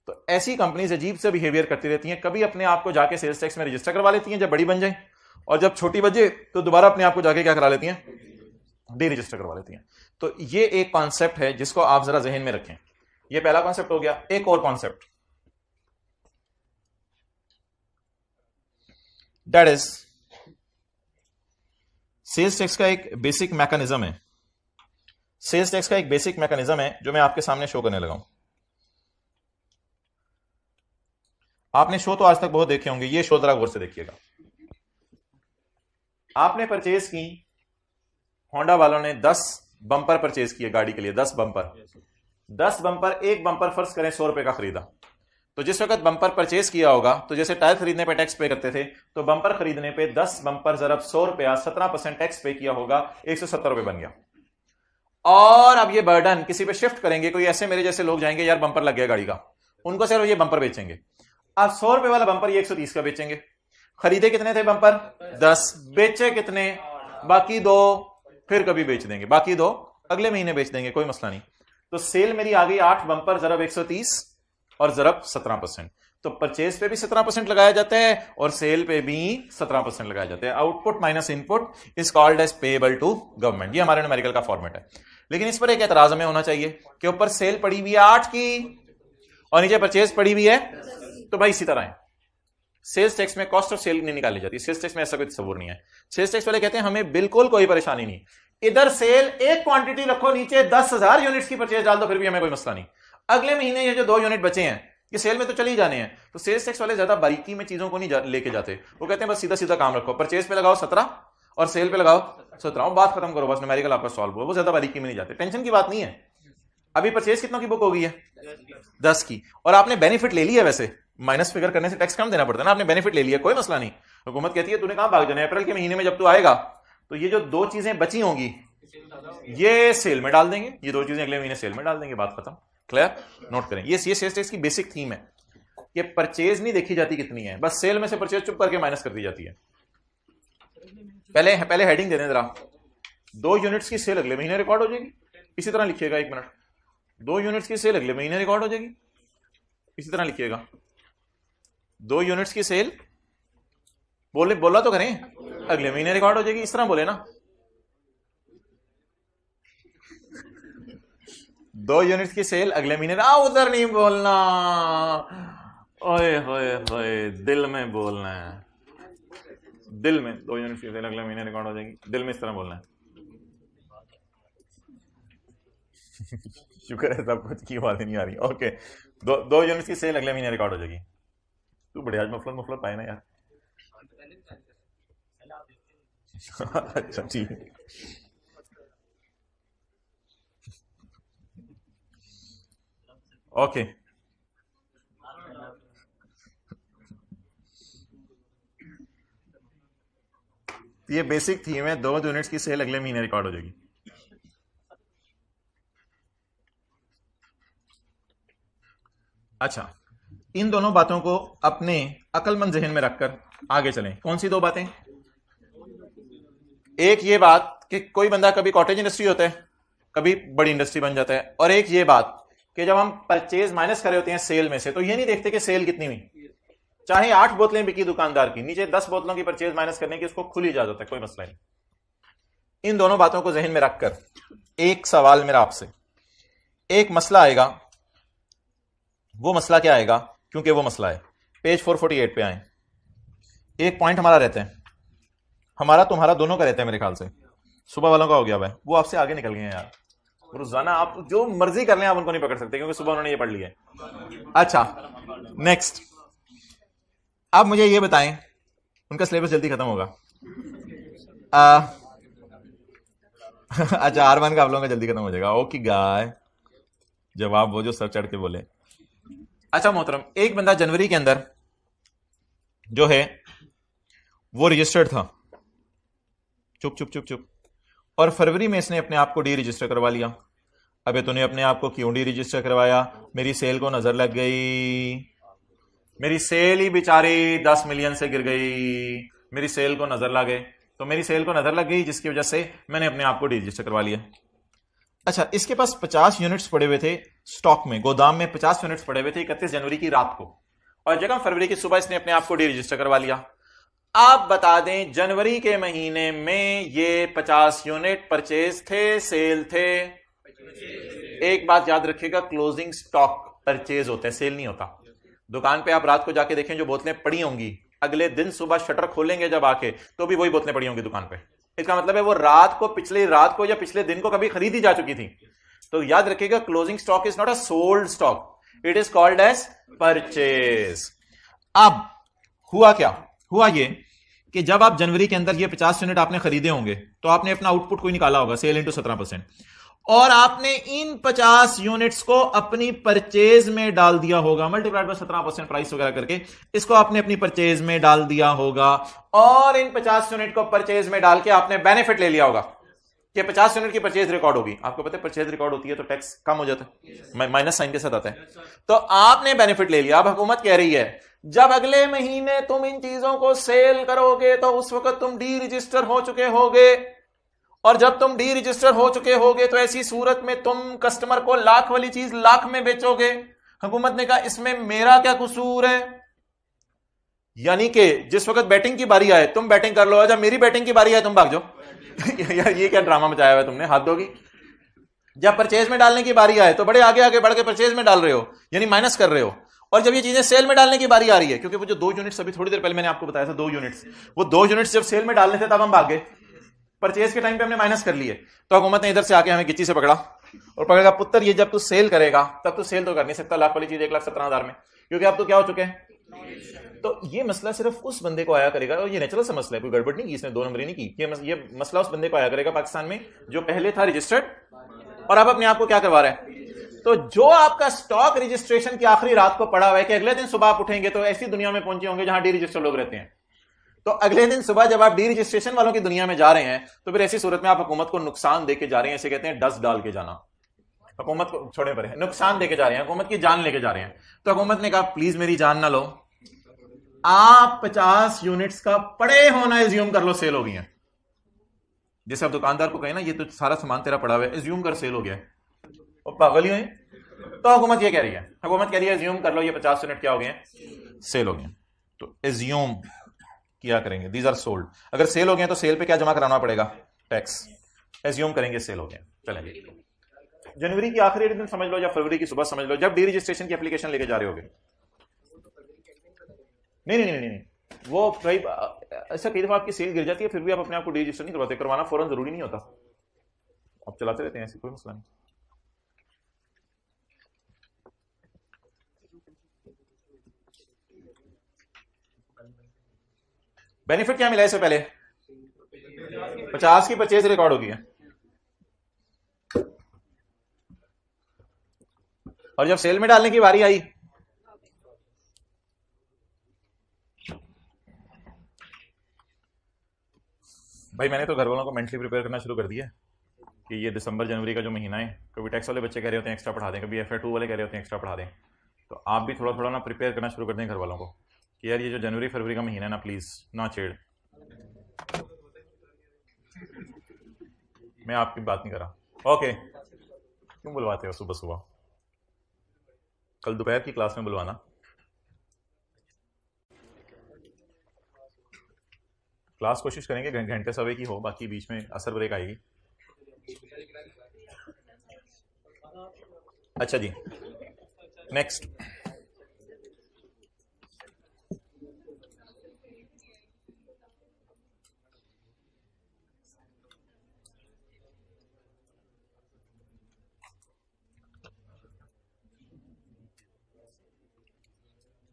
तो ऐसी कंपनीज अजीब से बिहेवियर करती रहती हैं, कभी अपने आप को जाके सेल्स टैक्स में रजिस्टर करवा लेती हैं जब बड़ी बन जाए, और जब छोटी बचे तो दोबारा अपने आप को जाके क्या करा लेती हैं? डी रजिस्टर करवा लेती हैं। तो ये एक कॉन्सेप्ट है जिसको आप जरा जहन में रखें। ये पहला कॉन्सेप्ट हो गया। एक और concept, that is sales tax का एक बेसिक मैकेनिज्म है। सेल्स टैक्स का एक बेसिक मैकेनिज्म है जो मैं आपके सामने शो करने लगा हूं। आपने शो तो आज तक बहुत देखे होंगे, ये शो जरा गौर से देखिएगा। आपने परचेज की, होंडा वालों ने 10 बंपर परचेज किए गाड़ी के लिए, 10 बंपर। 10 बंपर, एक बंपर फर्ज करें 100 रुपए का खरीदा, तो जिस वक्त बंपर परचेज किया होगा तो जैसे टायर खरीदने पे टैक्स पे करते थे, तो बंपर खरीदने पे 10 बंपर जरब 100 रुपया 17% टैक्स पे किया होगा, 170 रुपए बन गया। और अब ये बर्डन किसी पे शिफ्ट करेंगे, कोई ऐसे मेरे जैसे लोग जाएंगे, यार बंपर लग गया गाड़ी का, उनको सिर्फ ये बंपर बेचेंगे। अब 100 रुपए वाला बंपर ये 130 का बेचेंगे। खरीदे कितने थे बंपर? 10। बेचे कितने? बाकी 2 फिर कभी बेच देंगे, बाकी 2 अगले महीने बेच देंगे, कोई मसला नहीं। तो सेल मेरी आ गई 8 बंपर जरब 130 और जरब 17%। तो परचेज पे भी 17% लगाया जाता है और सेल पे भी 17% लगाया जाता है। Output minus input is called as payable to government. ये हमारे न्यूमेरिकल का फॉर्मेट है। लेकिन इस पर एक एतराज हमें होना चाहिए कि ऊपर सेल पड़ी हुई है 8 की और नीचे परचेज पड़ी हुई है, तो भाई इसी तरह है। सेल्स टैक्स में कॉस्ट ऑफ सेल नहीं निकाली जाती, सेल्स टैक्स में ऐसा कोई तस्वुर नहीं है। सेल्स टैक्स वाले कहते हैं हमें बिल्कुल कोई परेशानी नहीं, इधर सेल एक क्वांटिटी रखो, नीचे 10,000 यूनिट्स की परचेज डाल दो, फिर भी हमें कोई मसला नहीं। अगले महीने ये जो 2 यूनिट बचे हैं ये सेल में तो चले ही जाने हैं। तो सेल्स टैक्स वाले ज्यादा बारीकी में चीजों को नहीं लेके जाते, वो कहते हैं बस सीधा सीधा काम रखो, परचेज पे लगाओ 17 और सेल पे लगाओ 17, बात खत्म करो, बस न्यूमेरिकल आपका सॉल्व हुआ। वो ज्यादा बारीकी में नहीं जाते, टेंशन की बात नहीं है। अभी परचेज कितनों की बुक हो गई है? 10 की, और आपने बेनिफिट ले लिया। वैसे माइनस फिगर करने से टैक्स कम देना पड़ता है ना, आपने बेनिफिट ले लिया, कोई मसला नहीं। हुकूमत कहती है तूने कहां भाग जाना है, अप्रैल के महीने में जब तू आएगा तो ये जो 2 चीजें बची होंगी ये सेल में डाल देंगे, ये 2 चीजें अगले महीने सेल में डाल देंगे, बात खत्म। क्लियर? नोट करें, ये सेल्स टैक्स की बेसिक थीम है कि परचेज नहीं देखी जाती कितनी है, बस सेल में से परचेज चुप करके माइनस कर दी जाती है। पहले हेडिंग दे दें जरा, 2 यूनिट्स की सेल अगले महीने रिकॉर्ड हो जाएगी, इसी तरह लिखिएगा, 1 मिनट। 2 यूनिट्स की सेल अगले महीने रिकॉर्ड हो जाएगी, इसी तरह लिखिएगा। 2 यूनिट्स की सेल बोला तो करें, अगले महीने रिकॉर्ड हो जाएगी, इस तरह बोले ना। 2 यूनिट्स की सेल अगले महीने, उधर नहीं बोलना, ओए होए होए, दिल में बोलना है, दिल में। 2 यूनिट्स की सेल अगले महीने रिकॉर्ड हो जाएगी, दिल में इस तरह बोलना है। शुक्र है सब कुछ की बात नहीं आ रही। ओके, 2 यूनिट्स की सेल अगले महीने रिकॉर्ड हो जाएगी। तू बढ़िया आज मफलर पाए ना यार। अच्छा ठीक है, ओके। ये बेसिक थीम है, 2 यूनिट्स की सेल अगले महीने रिकॉर्ड हो जाएगी। अच्छा, इन दोनों बातों को अपने अक्लमंद जहन में रखकर आगे चलें। कौन सी 2 बातें? एक ये बात कि कोई बंदा कभी कॉटेज इंडस्ट्री होता है, कभी बड़ी इंडस्ट्री बन जाता है, और एक ये बात कि जब हम परचेज माइनस कर रहे होते हैं सेल में से, तो ये नहीं देखते कि सेल कितनी हुई। चाहे 8 बोतलें बिकी दुकानदार की, नीचे 10 बोतलों की परचेज माइनस करने की उसको खुली इजाजत है, कोई मसला नहीं। इन दोनों बातों को जहन में रखकर एक सवाल मेरा आपसे, एक मसला आएगा। वो मसला क्या आएगा? क्योंकि वो मसला है, पेज 448 पे आए। एक पॉइंट हमारा रहता है, हमारा तुम्हारा दोनों का रहता है मेरे ख्याल से, सुबह वालों का हो गया भाई, वो आपसे आगे निकल गए हैं यार। रोजाना आप जो मर्जी कर लें, आप उनको नहीं पकड़ सकते क्योंकि सुबह उन्होंने ये पढ़ लिया है। अच्छा, नेक्स्ट, आप मुझे ये बताएं, उनका सिलेबस जल्दी खत्म होगा। अच्छा, R1 का आप लोगों का जल्दी खत्म हो जाएगा। ओके गाय, जवाब वो जो सर चढ़ के बोले। अच्छा मोहतरम, एक बंदा जनवरी के अंदर जो है वो रजिस्टर्ड था, चुप चुप चुप चुप, और फरवरी में इसने अपने आप को डी रजिस्टर करवा लिया। अबे तूने अपने आप को क्यों डी रजिस्टर करवाया? मेरी सेल को नजर लग गई, मेरी सेल ही बेचारी 10 मिलियन से गिर गई, मेरी सेल को नजर लगे, तो मेरी सेल को नजर लग गई जिसकी वजह से मैंने अपने आप को डी रजिस्टर करवा लिया। अच्छा, इसके पास 50 यूनिट्स पड़े हुए थे स्टॉक में, गोदाम में 50 यूनिट्स पड़े हुए थे 31 जनवरी की रात को, और जगह फरवरी की सुबह इसने अपने आप को डी रजिस्टर करवा लिया। आप बता दें, जनवरी के महीने में ये 50 यूनिट परचेज थे, सेल थे? एक बात याद रखिएगा, क्लोजिंग स्टॉक परचेज होता है, सेल नहीं होता। दुकान पे आप रात को जाके देखें, जो बोतलें पड़ी होंगी, अगले दिन सुबह शटर खोलेंगे जब आके, तो भी वही बोतलें पड़ी होंगी दुकान पे। इसका मतलब है वो रात को, पिछली रात को या पिछले दिन को कभी खरीदी जा चुकी थी। तो याद रखिएगा, closing stock is not a sold stock, it is called as purchase. अब हुआ क्या? हुआ ये कि जब आप जनवरी के अंदर ये 50 यूनिट आपने खरीदे होंगे, तो आपने अपना आउटपुट कोई निकाला होगा, सेल इंटू 17%, और आपने इन 50 यूनिट्स को अपनी परचेज में डाल दिया होगा, मल्टीप्लाइड बाय 17% प्राइस वगैरह करके इसको आपने अपनी परचेज में डाल दिया होगा, और इन 50 यूनिट को परचेज में डाल के आपने बेनिफिट ले लिया होगा कि 50 यूनिट की परचेज रिकॉर्ड होगी। आपको पता है परचेज रिकॉर्ड होती है तो टैक्स कम हो जाता है, माइनस साइन के साथ आता है। तो आपने बेनिफिट ले लिया। अब हुकूमत कह रही है, जब अगले महीने तुम इन चीजों को सेल करोगे तो उस वक्त तुम डी रजिस्टर हो चुके होगे, और जब तुम डी रजिस्टर हो चुके होगे तो ऐसी सूरत में तुम कस्टमर को लाख वाली चीज लाख में बेचोगे। हुकूमत ने कहा, इसमें मेरा क्या कसूर है? यानी कि जिस वक्त बैटिंग की बारी आए तुम बैटिंग कर लो, जब मेरी बैटिंग की बारी आए तुम भाग जाओ। यार ये क्या ड्रामा मचाया हुआ है तुमने, हाथ दोगी। जब परचेज में डालने की बारी आए तो बड़े आगे आगे बढ़ के परचेज में डाल रहे हो, यानी माइनस कर रहे हो, और जब ये चीजें सेल में डालने की बारी आ रही है, क्योंकि वो जो 2 यूनिट्स अभी थोड़ी देर पहले मैंने आपको बताया था, 2 यूनिट्स, वो 2 यूनिट्स जब सेल में डालने थे तब हम भाग गए, परचेज के टाइम पे हमने माइनस कर लिए। तो हुकूमत ने इधर से आके हमें गिच्ची से पकड़ा और पकड़ेगा, पुत्र ये जब तू सेल करेगा तब तू सेल तो कर नहीं सकता लाख वाली चीज 1,17,000 में, क्योंकि अब तो क्या हो चुके हैं। तो ये मसला सिर्फ उस बंदे को आया करेगा, और ये नेचुरल सा मसला है, कोई गड़बड़ नहीं की इसने, 2 नंबरी नहीं की। ये मसला उस बंदे को आया करेगा पाकिस्तान में जो पहले था रजिस्टर्ड और अब अपने आप को क्या करवा रहा है। तो जो आपका स्टॉक रजिस्ट्रेशन की आखिरी रात को पड़ा हुआ है कि अगले दिन सुबह आप उठेंगे तो ऐसी दुनिया में पहुंचे होंगे जहां डी रजिस्टर लोग रहते हैं, तो अगले दिन सुबह जब आप डी रजिस्ट्रेशन वालों की दुनिया में जा रहे हैं तो फिर ऐसी सूरत में आप हुकूमत को नुकसान देके जा रहे हैं। इसे कहते हैं डस्ट डाल के जाना। हुकूमत को छोड़े पर है, नुकसान देके जा रहे हैं, हुकूमत की जान लेके जा रहे हैं। तो हुकूमत ने कहा, प्लीज मेरी जान ना लो, आप 50 यूनिट्स का पड़े होना एज्यूम कर लो सेल हो गई है। जैसे आप दुकानदार को कहें ना, ये तो सारा सामान तेरा पड़ा हुआ है, एज्यूम कर सेल हो गया है, और पागल ही है। तो हुकूमत ये कह रही है, हुकूमत कह रही है एज्यूम कर लो ये 50 यूनिट क्या हो गए हैं, सेल हो गए। तो एज्यूम क्या करेंगे, दीज आर सोल्ड। अगर सेल हो गए तो सेल पे क्या जमा कराना पड़ेगा, टैक्स। एज्यूम करेंगे सेल हो गए, चलेंगे। जनवरी की आखिरी दिन समझ लो या फरवरी की सुबह समझ लो, जब डी रजिस्ट्रेशन की एप्लीकेशन लेके जा रहे होगे। नहीं नहीं नहीं नहीं, वो कई ऐसा कई दफा आपकी सेल गिर जाती है फिर भी आप अपने आप को डी रजिस्टर नहीं करवाते। करवाना फौरन जरूरी नहीं होता, आप चलाते रहते हैं, ऐसी कोई मसला नहीं। बेनिफिट क्या मिला इससे पहले, 50 की परचेज रिकॉर्ड होगी है, और जब सेल में डालने की बारी आई भाई मैंने तो घर वालों को मेंटली प्रिपेयर करना शुरू कर दिया कि ये दिसंबर जनवरी का जो महीना है, कभी टैक्स वाले बच्चे कह रहे होते हैं एक्स्ट्रा पढ़ा दें, कभी FA2 वाले कह रहे होते हैं एक्स्ट्रा पढ़ा दें। तो आप भी थोड़ा थोड़ा ना प्रिपेयर करना शुरू कर दें घर वालों को कि यार ये जो जनवरी फरवरी का महीना है ना, प्लीज़ ना छेड़। मैं आपकी बात नहीं कर रहा। ओके, क्यों बुलवाते हो सुबह सुबह? कल दोपहर की क्लास में बुलवाना। क्लास कोशिश करेंगे घंटे सवे की हो, बाकी बीच में असर ब्रेक आएगी। अच्छा जी, नेक्स्ट।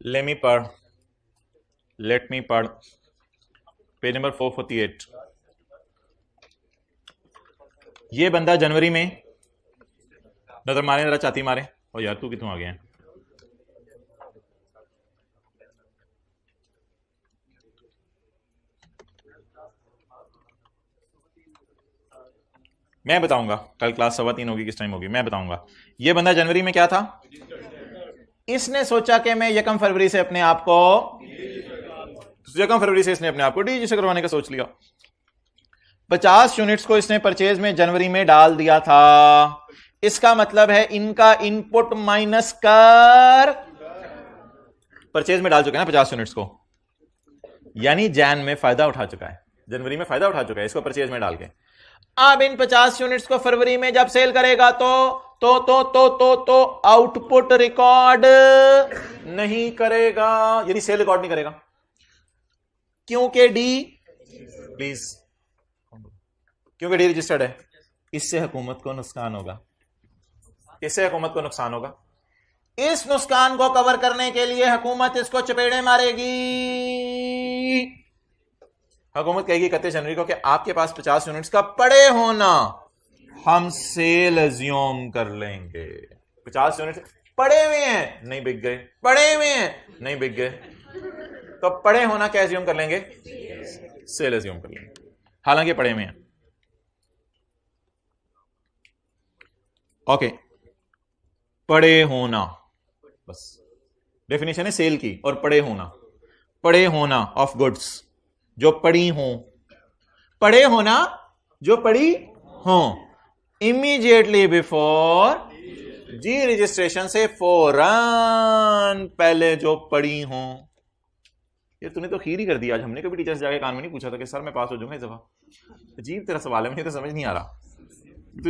लेट मी पढ़ पेज नंबर 448। ये बंदा जनवरी में, नजर मारे जरा, चाती मारे। और यार तू कितों आ गया है? मैं बताऊंगा कल क्लास 3:15 होगी, किस टाइम होगी मैं बताऊंगा। ये बंदा जनवरी में क्या था? इसने सोचा कि मैं 1 फरवरी से अपने आप को 1 फरवरी से इसने अपने आप को डीजी करवाने का सोच लिया। 50 यूनिट्स को इसने परचेज में जनवरी में डाल दिया था। इसका मतलब है इनका इनपुट माइनस कर परचेज में डाल चुका है ना 50 यूनिट्स को, यानी जैन में फायदा उठा चुका है, जनवरी में फायदा उठा चुका है इसको परचेज में डाल के। अब इन 50 यूनिट्स को फरवरी में जब सेल करेगा तो आउटपुट रिकॉर्ड नहीं करेगा, यानी सेल रिकॉर्ड नहीं करेगा, क्योंकि डी प्लीज क्योंकि डी रजिस्टर्ड है। इससे हुकूमत को नुकसान होगा, इससे हुकूमत को नुकसान होगा। इस नुकसान को कवर करने के लिए हुकूमत इसको चपेड़े मारेगी। हुकूमत कहेगी 31 जनवरी को कि आपके पास 50 यूनिट्स का पड़े होना, हम सेल अज्यूम कर लेंगे। 50 यूनिट्स पड़े हुए हैं, नहीं बिक गए, पड़े हुए हैं, नहीं बिक गए, तो पड़े होना क्या अज्यूम कर लेंगे? सेल अज्यूम कर लेंगे, हालांकि पड़े हुए हैं। ओके, पड़े होना, बस डेफिनेशन है सेल की। और पड़े होना ऑफ गुड्स, जो पड़ी हो, पड़े होना जो पड़ी हो, इमीडिएटली बिफोर जी रजिस्ट्रेशन से फौरन पहले जो पड़ी हो। ये तूने तो खीर ही कर दिया। आज हमने कभी टीचर से जाके कान में नहीं पूछा था कि सर मैं पास हो जाऊंगा इस दफा। अजीब तेरा सवाल है, मुझे तो समझ नहीं आ रहा।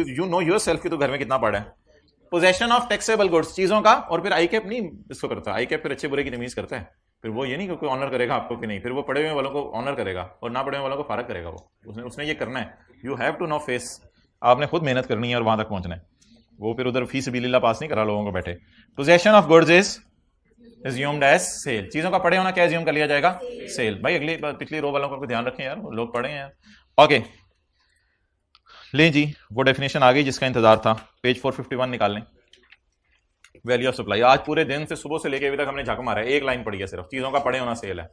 यू नो योर सेल्फ कि तू घर में कितना पढ़ा है। पोजेशन ऑफ टैक्सेबल गुड्स, चीजों का, और फिर आई कैप नहीं इसको करता, आई कैप फिर अच्छे बुरे की तमीज करता है। फिर वो ये नहीं कि कोई ऑनर करेगा आपको कि नहीं, फिर वो पढ़े हुए वालों को ऑनर करेगा और ना पढ़े हुए वालों को फारग करेगा। वो उसने ये करना है। You have to no face, आपने खुद मेहनत करनी है और वहां तक पहुंचना है। वो फिर उधर फीस बिल्ला पास नहीं करा लोगों को बैठे। Possession of goods is assumed as sale, चीजों का पढ़े होना क्या एज्यूम कर लिया जाएगा? सेल। भाई अगली पिछली रो वालों को ध्यान रखें यार, लोग पढ़े हैं। ओके लें जी, वो डेफिनेशन आ गई जिसका इंतजार था। पेज 451 निकाल लें। Value of supply. आज पूरे दिन से सुबह से लेके अभी तक हमने झक मारा है, एक लाइन पड़ी है सिर्फ, चीजों का पड़े होना सेल है।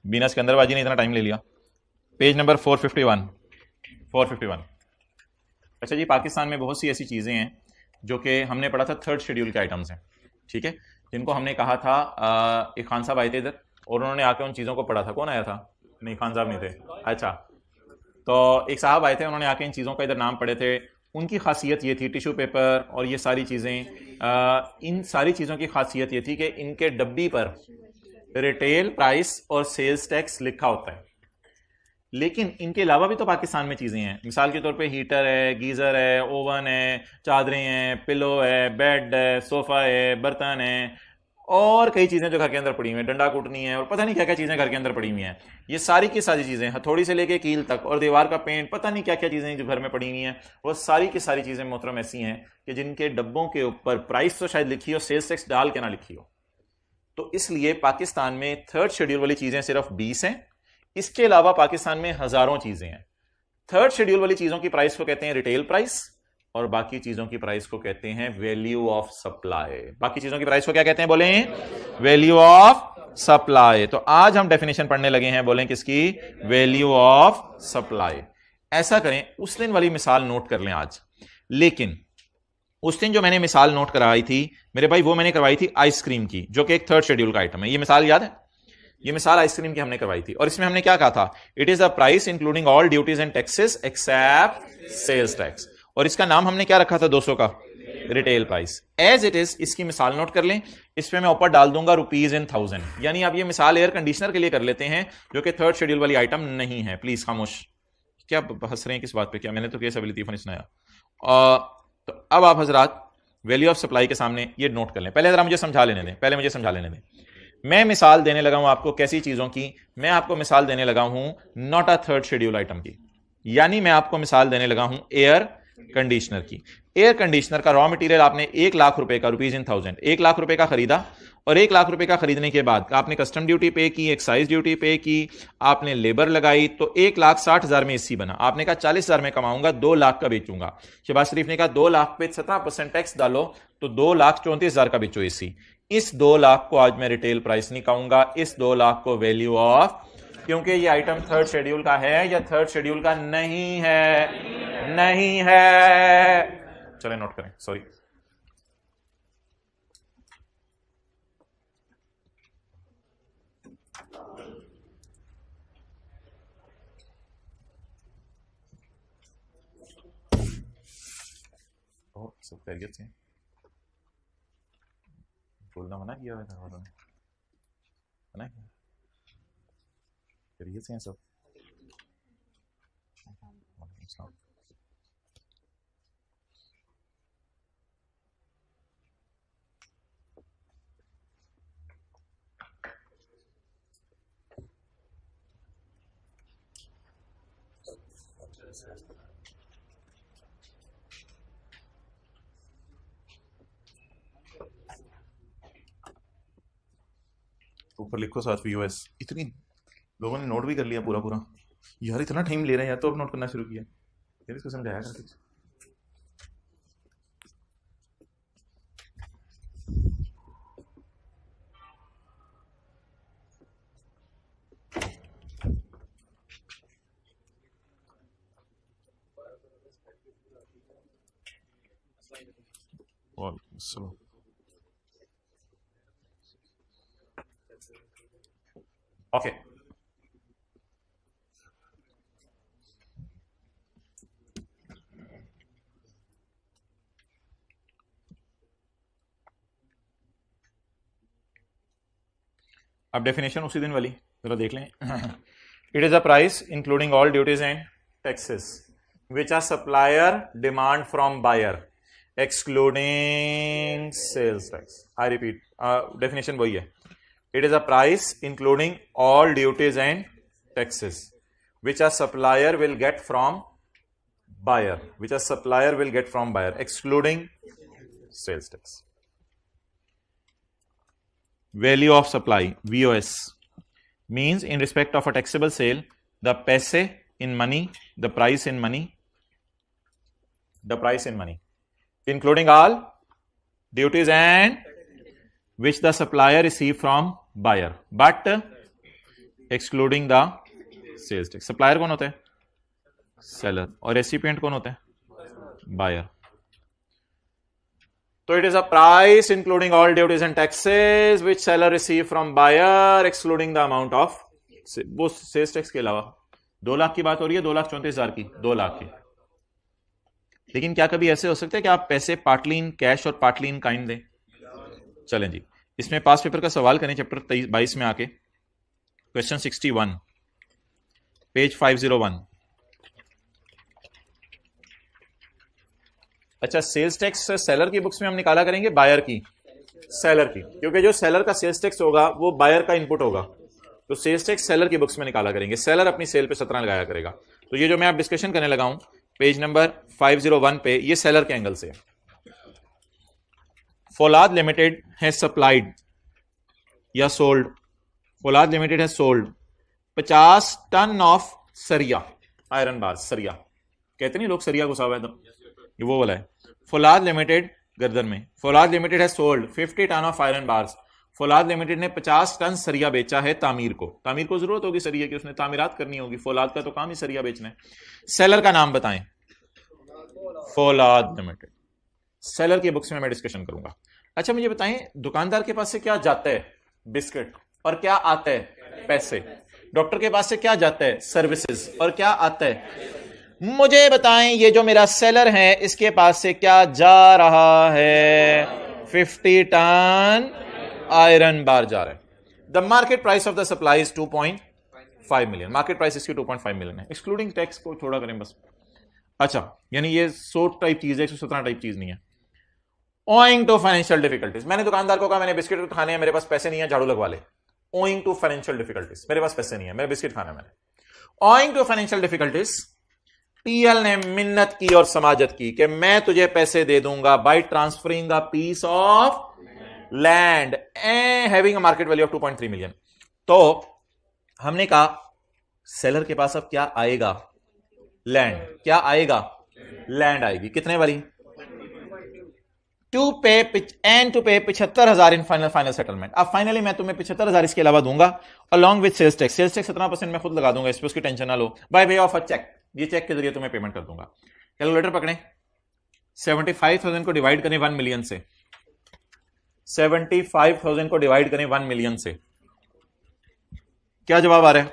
बिना सिकंदरबाजी ने इतना टाइम ले लिया। Page number 451। अच्छा जी, पाकिस्तान में बहुत सी ऐसी चीजें हैं जो कि हमने पढ़ा था थर्ड शेड्यूल के आइटम्स हैं, ठीक है, जिनको हमने कहा था। एक खान साहब आए थे इधर और उन्होंने आके उन चीजों को पढ़ा था। कौन आया था? नहीं, खान साहब नहीं थे। अच्छा, तो एक साहब आए थे, उन्होंने आके इन चीज़ों का इधर नाम पढ़े थे। उनकी खासियत ये थी, टिश्यू पेपर और ये सारी चीज़ें, इन सारी चीज़ों की खासियत ये थी कि इनके डब्बी पर रिटेल प्राइस और सेल्स टैक्स लिखा होता है। लेकिन इनके अलावा भी तो पाकिस्तान में चीज़ें हैं। मिसाल के तौर पे हीटर है, गीज़र है, ओवन है, चादरें हैं, पिलो है, बेड है, सोफ़ा है, बर्तन है, और कई चीज़ें जो घर के अंदर पड़ी हुई हैं, डंडा कूटनी है और पता नहीं क्या क्या चीज़ें घर के अंदर पड़ी हुई हैं। ये सारी की सारी चीज़ें, हथौड़ी से लेके कील तक और दीवार का पेंट, पता नहीं क्या क्या चीज़ें जो घर में पड़ी हुई हैं, वो सारी की सारी चीज़ें मोहतरम ऐसी हैं कि जिनके डब्बों के ऊपर प्राइस तो शायद लिखी हो, सेल्स टैक्स डाल के ना लिखी हो। तो इसलिए पाकिस्तान में थर्ड शेड्यूल वाली चीज़ें सिर्फ 20 हैं। इसके अलावा पाकिस्तान में हज़ारों चीज़ें हैं। थर्ड शेड्यूल वाली चीज़ों की प्राइस को कहते हैं रिटेल प्राइस और बाकी चीज़ों की प्राइस को कहते हैं वैल्यू ऑफ सप्लाई। बाकी चीज़ों की प्राइस को क्या कहते हैं? बोले, वैल्यू ऑफ सप्लाई। तो आज हम डेफिनेशन पढ़ने लगे हैं, बोलें किसकी? Value of supply. ऐसा करें, उस दिन वाली मिसाल नोट कर लें आज। लेकिन उस दिन जो मैंने मिसाल नोट करवाई थी मेरे भाई, वो मैंने करवाई थी आइसक्रीम की, जो कि एक थर्ड शेड्यूल का आइटम है। ये मिसाल याद है? ये मिसाल आइसक्रीम की हमने करवाई थी, और इसमें हमने क्या कहा था? It is a price including all duties and taxes except sales tax. और इसका नाम हमने क्या रखा था 200 का? Retail price. As it is इसकी मिसाल नोट कर लें। इसमें मैं ऊपर डाल दूंगा रुपीज इन 1000। यानी आप ये मिसाल एयर कंडीशनर के लिए कर लेते हैं, जो कि थर्ड शेड्यूल वाली आइटम नहीं है। प्लीज खामोश। क्या हंस रहे हैं किस बात पे? क्या मैंने तो केस अबिलिटी नहीं सुनाया? तो अब आप हजरात वैल्यू ऑफ सप्लाई के सामने ये नोट कर लें। पहले जरा मुझे समझा लेने दें। मैं मिसाल देने लगा हूं आपको कैसी चीजों की? मैं आपको मिसाल देने लगा हूं not a third schedule item की। यानी मैं आपको मिसाल देने लगा हूं एयर कंडीशनर की। एयर कंडीशनर का रॉ मटेरियल आपने 1 लाख रुपए का, रुपीज इन 1000, 1 लाख रुपए का खरीदा, और 1 लाख रुपए का खरीदने के बाद आपने कस्टम ड्यूटी पे की, एक्साइज ड्यूटी पे की, आपने लेबर लगाई, तो 1,60,000 में एसी बना। आपने कहा 40,000 में कमाऊंगा, 2 लाख का बेचूंगा। शहबाज शरीफ ने कहा 2 लाख पे 17% टैक्स डालो, तो 2,34,000 का बेचो एसी। इस 2 लाख को आज मैं रिटेल प्राइस नहीं कहूंगा, इस 2 लाख को वैल्यू ऑफ, क्योंकि ये आइटम थर्ड शेड्यूल का है या थर्ड शेड्यूल का नहीं है? नहीं है। चलें नोट करें, सॉरी। सब खैरियत से? बोलना मना किया हुआ था वालों ने? मना किया? खैरियत से हैं सब? ऊपर लिखो साथ वीओएस। इतनी लोगों ने नोट भी कर लिया पूरा। यार इतना टाइम ले रहे हैं यार, तो अब नोट करना शुरू किया यार, इसको समझाया कर कुछ। ओके, अब डेफिनेशन उसी दिन वाली जरा देख लें। It is a price including all duties and taxes which are supplier demand from buyer excluding sales tax. I repeat, definition वही है। It is a price including all duties and taxes which a supplier will get from buyer, excluding sales tax. Value of supply, VOS, means in respect of a taxable sale, the paise in money, the price in money, including all duties and which the supplier receive from buyer, but excluding the sales tax. Supplier कौन होता है? Seller. और recipient कौन होता है? Buyer. तो it is a price including all duties and taxes which seller receive from buyer excluding the amount of, वो sales tax के अलावा। 2 लाख की बात हो रही है, 2,34,000 की, 2 लाख की। लेकिन क्या कभी ऐसे हो सकता है कि आप पैसे पार्टली इन कैश और पार्टली इन काइंड दें? चलें जी, इसमें पास पेपर का सवाल करें चैप्टर 22 में आके, क्वेश्चन 61, पेज 501। अच्छा, सेल्स टैक्स सेलर की बुक्स में हम निकाला करेंगे, बायर की, सेलर की, क्योंकि जो सेलर का सेल्स टैक्स होगा वो बायर का इनपुट होगा, तो सेल्स टैक्स सेलर की बुक्स में निकाला करेंगे। सेलर अपनी सेल पे 17 लगाया करेगा। तो ये जो मैं आप डिस्कशन करने लगा हूं पेज नंबर 501 पे, ये सेलर के एंगल से। फौलाद लिमिटेड है सप्लाइड या सोल्ड, फौलाद लिमिटेड है सोल्ड 50 टन ऑफ सरिया, आयरन बार। सरिया कहते नहीं लोग, सरिया घुसा हुआ है, तो ये वो वाला है। फौलाद लिमिटेड गर्दन में, फौलाद लिमिटेड है sold 50 ton of iron bars Faulad limited ने 50 टन सरिया बेचा है तामीर को। तामीर को जरूरत होगी सरिया की, उसने तामीरात करनी होगी, फौलाद का तो काम ही सरिया बेचना है। सेलर का नाम बताएं। फौलाद लिमिटेड। सेलर की बुक्स में मैं डिस्कशन करूंगा। अच्छा मुझे बताएं, दुकानदार के पास से क्या जाता है? बिस्किट। और क्या आता है? पैसे। डॉक्टर के पास से क्या जाता है? सर्विसेज। और क्या आता है? मुझे बताएं, ये जो मेरा सेलर है इसके पास से क्या जा रहा है? 50 टन आयरन बार जा रहा है। The market price of the supply is 2.5 million. Market price इसकी 2.5 मिलियन है, एक्सक्लूडिंग टैक्स को छोड़ा करें बस। अच्छा, यानी ये 100 टाइप चीज है, 117 टाइप चीज नहीं है। ओइंग टू फाइनेंशियल डिफिकल्टीज, मैंने दुकानदार को कहा मैंने बिस्किट खाने हैं, मेरे पास पैसे नहीं है, झाड़ू लगवा ले। ओइंग टू फाइनेंशियल डिफिकल्टीज, मेरे पास पैसे नहीं है, मेरे बिस्किट खाना है मैंने। Owing to financial difficulties, PL ने मिन्नत की और समाजत की कि मैं तुझे पैसे दे दूंगा by transferring a piece of land having a market value of 2.3 million. तो हमने कहा सेलर के पास अब क्या आएगा? लैंड। क्या आएगा? लैंड आएगी। कितने वाली? To pay 75,000 in final settlement. अब फाइनली मैं तुम्हें 75,000 इसके अलावा दूंगा along with sales tax. Sales tax 17% मैं खुद लगा दूंगा, इस पर उसकी टेंशन ना लो। By way of a cheque, ये चेक के जरिए तुम्हें पेमेंट कर दूंगा। कैलकुलेटर पकड़ें, 75,000 को डिवाइड करें 1 मिलियन से। 75,000 को डिवाइड करें 1 मिलियन से, क्या जवाब आ रहा है?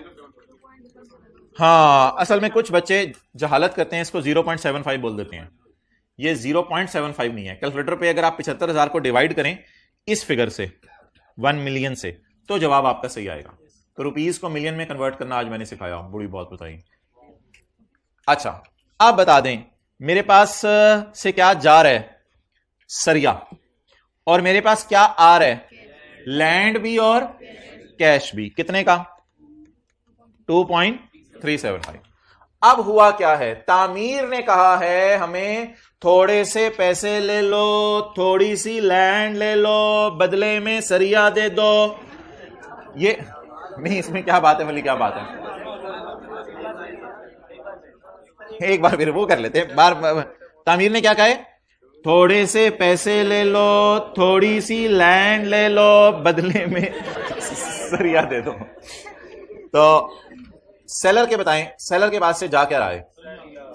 हाँ, असल में कुछ बच्चे जहालत करते हैं, इसको 0.75 बोल देते हैं। ये 0.75 नहीं है। कैलकुलेटर पे अगर आप 75,000 को डिवाइड करें इस फिगर से 1 मिलियन से, तो जवाब आपका सही आएगा। तो रुपीस को मिलियन में कन्वर्ट करना आज मैंने सिखाया, बड़ी बहुत बताई। अच्छा, आप बता दें मेरे पास से क्या जा रहा है? सरिया। और मेरे पास क्या आ रहा है? लैंड भी और कैश भी। कितने का? 2.375। अब हुआ क्या है? तामीर ने कहा है हमें थोड़े से पैसे ले लो, थोड़ी सी लैंड ले लो, बदले में सरिया दे दो। ये नहीं, इसमें क्या बात है वली? क्या बात है? एक बार फिर वो कर लेते हैं। बार तामीर ने क्या कहा है? थोड़े से पैसे ले लो, थोड़ी सी लैंड ले लो, बदले में सरिया दे दो। तो सेलर के बताएं, सेलर के पास से जा क्या रहा है?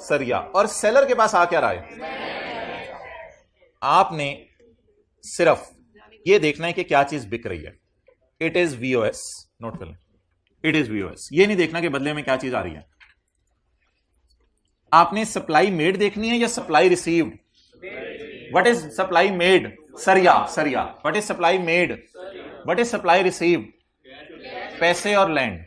सरिया। और सेलर के पास आ क्या रहा है? आपने सिर्फ ये देखना है कि क्या चीज बिक रही है। इट इज वीओएस, नोट कर लें, इट इज वीओएस। ये नहीं देखना कि बदले में क्या चीज आ रही है। आपने सप्लाई मेड देखनी है या supply received? What is supply made? सरिया। सरिया। What is supply made? What is supply received? पैसे और लैंड।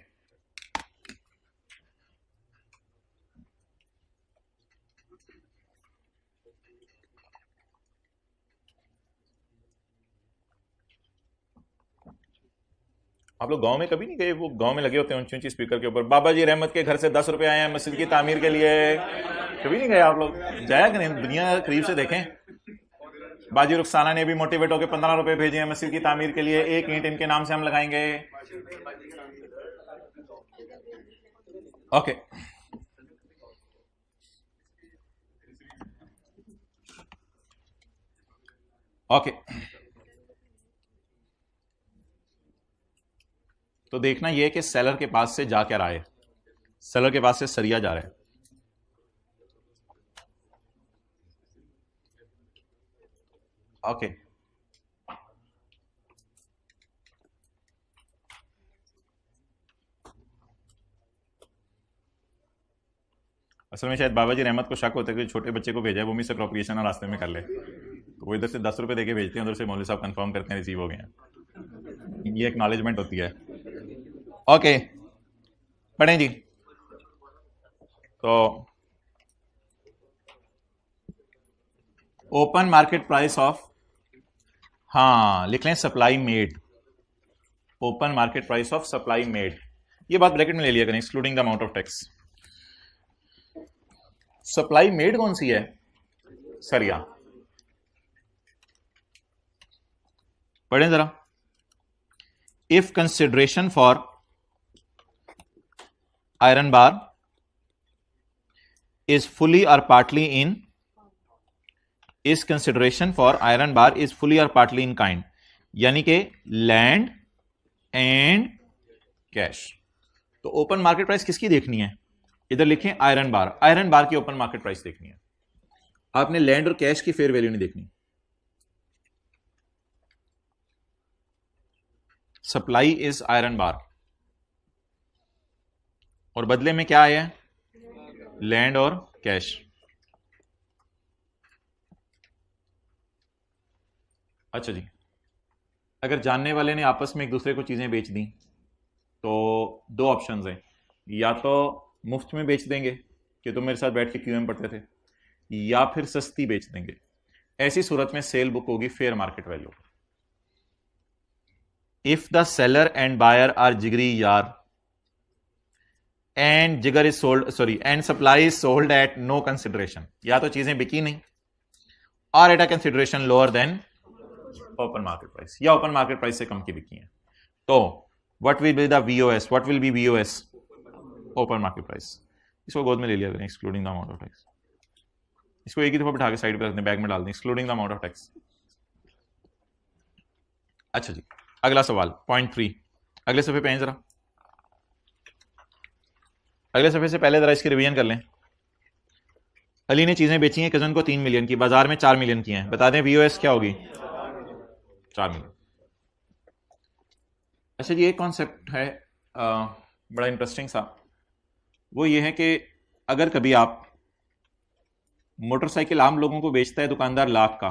आप लोग गांव में कभी नहीं गए? वो गांव में लगे होते हैं ऊंची ऊंची स्पीकर के ऊपर, बाबा जी रहमत के घर से 10 रुपए आए हैं मस्जिद की तामीर के लिए। कभी नहीं गए आप लोग? जाया करें, दुनिया करीब से देखें। बाजी रुखसाना ने भी मोटिवेट होकर 15 रुपए भेजे हैं मस्जिद की तामीर के लिए, 1 ईंट इनके नाम से हम लगाएंगे। Okay, okay. तो देखना यह कि सेलर के पास से जा क्या रहा है। सेलर के पास से सरिया जा रहा है। ओके, असल में शायद बाबा जी रहमत को शक होता है कि छोटे बच्चे को भेजा है वो मिस अप्रोप्रिएशन और रास्ते में कर ले, तो वो इधर से 10 रुपए देके भेजते हैं, उधर से मौलवी साहब कंफर्म करते हैं रिसीव हो गए हैं। ये एक्नॉलेजमेंट होती है। ओके, पढ़ें जी। तो ओपन मार्केट प्राइस ऑफ, हाँ लिख लें supply made. Open market price of supply made, ये बात ब्रैकेट में ले लिया करें, excluding the amount of tax. Supply made कौन सी है? सरिया। पढ़ें जरा। If consideration for iron bar is fully or partly in, is consideration for iron bar is fully or partly in kind, यानी कि लैंड एंड कैश। तो open market price किसकी देखनी है? इधर लिखें आयरन बार, आयरन बार की open market price देखनी है। आपने लैंड और कैश की फेयर वैल्यू नहीं देखनी। सप्लाई इज आयरन बार और बदले में क्या आया है? लैंड और कैश। अच्छा जी, अगर जानने वाले ने आपस में एक दूसरे को चीजें बेच दी तो दो ऑप्शंस हैं, या तो मुफ्त में बेच देंगे कि तुम मेरे साथ बैठ के क्यूएम पढ़ते थे, या फिर सस्ती बेच देंगे। ऐसी सूरत में सेल बुक होगी fair market value. If the seller and buyer are जिगरी यार and Jigar is sold and supply is sold at no consideration, या तो चीजें बिकी नहीं और at a consideration lower than open market price, या ओपन मार्केट प्राइस से कम की बिकी है, तो what will be the VOS? What will be VOS? Open market price. इसको गोद में ले लिया करें, excluding the amount of tax. इसको एक ही दफा बिठा के साइड पे रख दें, बैग में डाल दें, excluding the amount of tax. अच्छा जी, अगला सवाल पॉइंट 3, अगले सफे पे आए जरा। अगले सफे से पहले जरा इसकी रिवीजन कर लें। अली ने चीजें बेची हैं कजन को 3 मिलियन की, बाजार में 4 मिलियन की हैं, बता दें वीओएस क्या होगी? 4 मिलियन। अच्छा जी, एक कॉन्सेप्ट है बड़ा इंटरेस्टिंग सा, वो ये है कि अगर कभी आप मोटरसाइकिल आम लोगों को बेचता है दुकानदार लाख का,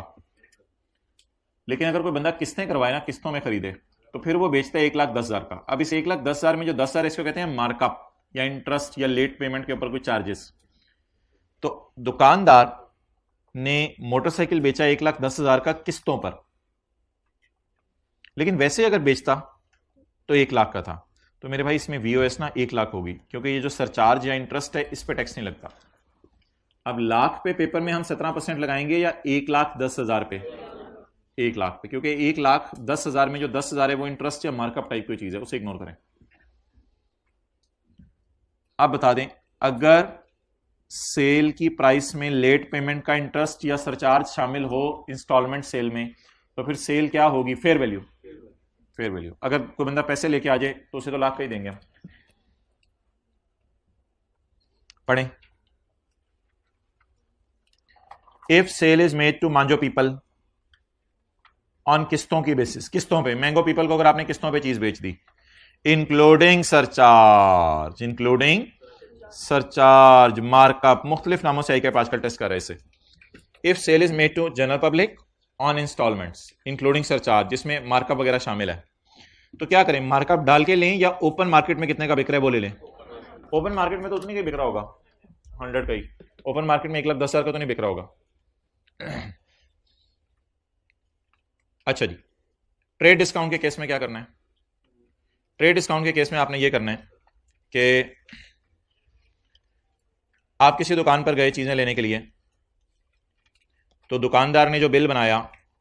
लेकिन अगर कोई बंदा किस्तें करवाए ना, किस्तों में खरीदे, तो फिर वो बेचता है 1,10,000 का। अब इस 1,10,000 में जो 10,000 इसको कहते हैं मार्कअप या इंटरेस्ट या लेट पेमेंट के ऊपर कोई चार्जेस। तो दुकानदार ने मोटरसाइकिल बेचा 1,10,000 का किस्तों पर, लेकिन वैसे अगर बेचता तो 1,00,000 का था, तो मेरे भाई इसमें वीओएस ना 1,00,000 होगी, क्योंकि ये जो सरचार्ज या इंटरेस्ट है इस पे टैक्स नहीं लगता। अब लाख पे पेपर में हम 17% लगाएंगे या 1,10,000 पे? 1,00,000 पे, क्योंकि 1,10,000 में जो 10,000 है वो इंटरेस्ट या मार्कअप टाइप की चीज है, उसे इग्नोर करें। अब बता दें, अगर सेल की प्राइस में लेट पेमेंट का इंटरेस्ट या सरचार्ज शामिल हो इंस्टॉलमेंट सेल में, तो फिर सेल क्या होगी? Fair value. Fair value. अगर कोई बंदा पैसे लेके आ जाए तो उसे तो लाख का ही देंगे हम। पढ़ें, if sale is made to मांजो पीपल ऑन किस्तों की बेसिस, किस्तों पे, मैंगो पीपल को अगर आपने किस्तों पे चीज बेच दी, including surcharge, including surcharge, markup, मुख्तलिफ नामों से आईके आजकल टेस्ट कर रहे इसे। If sale is made to general public on instalments including surcharge, जिसमें मार्कअप वगैरह शामिल है, तो क्या करें? मार्कअप डाल के लें या ओपन मार्केट में कितने का बिक रहा है वो ले लें? ओपन मार्केट में तो उतनी का बिक रहा होगा, 100 का ही। ओपन मार्केट में 1,10,000 का तो नहीं बिक रहा होगा। अच्छा जी, ट्रेड डिस्काउंट के केस में क्या करना है? ट्रेड डिस्काउंट के केस में आपने ये करना है कि आप किसी दुकान पर गए चीजें लेने के लिए, तो दुकानदार ने जो बिल बनाया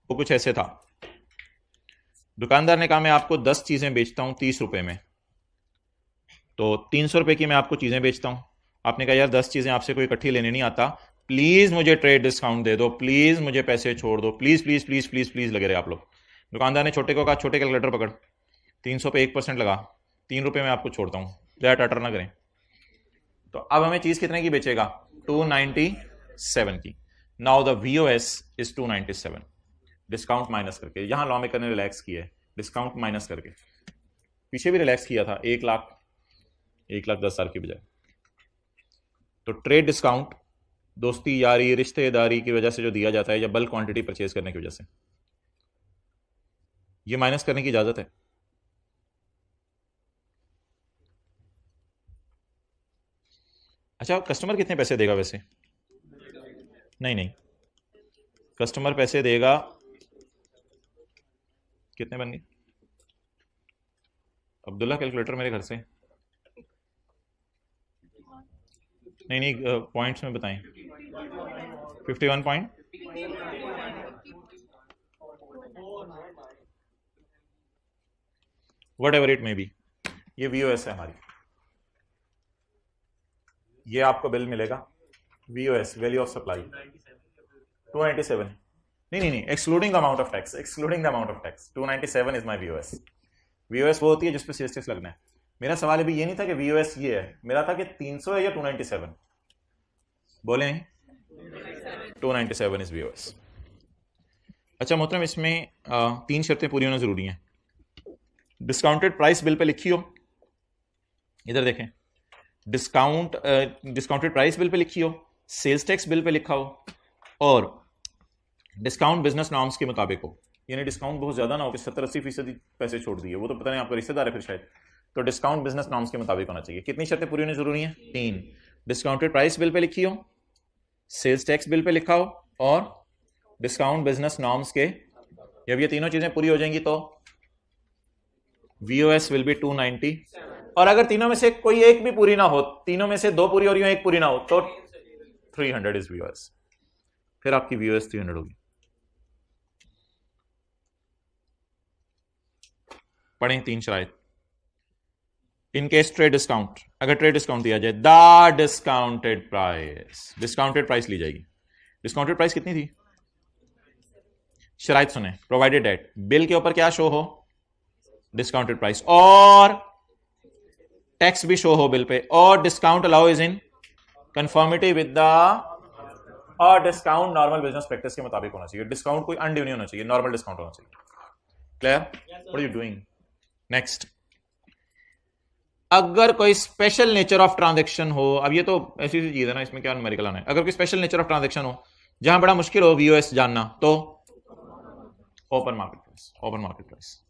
वो कुछ ऐसे था। दुकानदार ने कहा मैं आपको 10 चीजें बेचता हूं 30 रुपए में, तो 300 रुपए की मैं आपको चीजें बेचता हूं। आपने कहा यार 10 चीजें आपसे कोई इकट्ठी लेने नहीं आता, प्लीज मुझे ट्रेड डिस्काउंट दे दो, प्लीज मुझे पैसे छोड़ दो, please please please please please लगे रहे आप लोग। दुकानदार ने छोटे को कहा छोटे कैलकुलेटर पकड़, 300 पे 1% लगा, 3 रुपए में आपको छोड़ता हूं, ज़्यादा टाटर ना करें। तो अब हमें चीज कितने की बेचेगा? 297 की। Now the VOS is 297, discount minus करके। यहां लॉ मेकर ने रिलैक्स किया है, डिस्काउंट माइनस करके। पीछे भी रिलैक्स किया था, 1,10,000 की बजाय। तो ट्रेड डिस्काउंट दोस्ती यारी रिश्तेदारी की वजह से जो दिया जाता है, या बल्क क्वांटिटी परचेज करने की वजह से, ये माइनस करने की इजाजत है। अच्छा, कस्टमर कितने पैसे देगा वैसे? नहीं नहीं, कस्टमर पैसे देगा कितने बन गए? अब्दुल्ला कैलकुलेटर मेरे घर से। नहीं नहीं, पॉइंट्स में बताएं। 51 point, what ever it may be, ये वीओएस है हमारी। ये आपको बिल मिलेगा वीओएस, वैल्यू ऑफ सप्लाई 297। नहीं, excluding the amount of tax, 297 is my VOS. VOS वो होती है जिसपे सीएस टैक्स लगना है। मेरा सवाल अभी ये नहीं था कि वीओएस ये है, मेरा था कि 300 है या 297। बोले 297 इज वीओएस। अच्छा मोहतरम, इसमें 3 शर्तें पूरी होना जरूरी हैं। डिस्काउंटेड प्राइस बिल पे लिखी हो, इधर देखें, डिस्काउंटेड प्राइस बिल पे लिखी हो, सेल्स टैक्स बिल पे लिखा हो, और डिस्काउंट बिजनेस नॉर्म्स के मुताबिक हो। यानी डिस्काउंट बहुत ज्यादा ना हो कि 70-80% पैसे छोड़ दिए, वो तो पता नहीं आपका रिश्तेदार है फिर शायद। तो डिस्काउंट बिजनेस नॉर्म्स के मुताबिक होना चाहिए। कितनी शर्तें पूरी होनी जरूरी हैं? 3। डिस्काउंटेड प्राइस बिल पे लिखी हो, सेल्स टैक्स बिल पे लिखा हो, और डिस्काउंट बिजनेस नॉर्म्स के। जब ये तीनों चीजें पूरी हो जाएंगी तो वीओएस विल बी 290। और अगर तीनों में से कोई एक भी पूरी ना हो, तीनों में से 2 पूरी हो रही हो, 1 पूरी ना हो, तो 300 इज वीओएस। फिर आपकी वीओएस 300 होगी। पढ़ें 3 शराइत। इन केस ट्रेड डिस्काउंट, अगर ट्रेड डिस्काउंट दिया जाए, द डिस्काउंटेड प्राइस ली जाएगी। डिस्काउंटेड प्राइस कितनी थी? शराइत सुने, प्रोवाइडेड डेट बिल के ऊपर क्या शो हो? डिस्काउंटेड प्राइस, और टैक्स भी शो हो बिल पे, और discount allow is in conformity with the, और डिस्काउंट नॉर्मल बिजनेस प्रैक्टिस के मुताबिक होना चाहिए। डिस्काउंट कोई अनड्यू नहीं होना चाहिए, नॉर्मल डिस्काउंट होना चाहिए। Clear? What are you doing? Next, अगर कोई स्पेशल नेचर ऑफ ट्रांजैक्शन हो, अब ये तो ऐसी चीज है ना, इसमें क्या न्यूमेरिकल आना है। अगर कोई स्पेशल नेचर ऑफ ट्रांजैक्शन हो जहां बड़ा मुश्किल हो वीओएस जानना, तो open market price.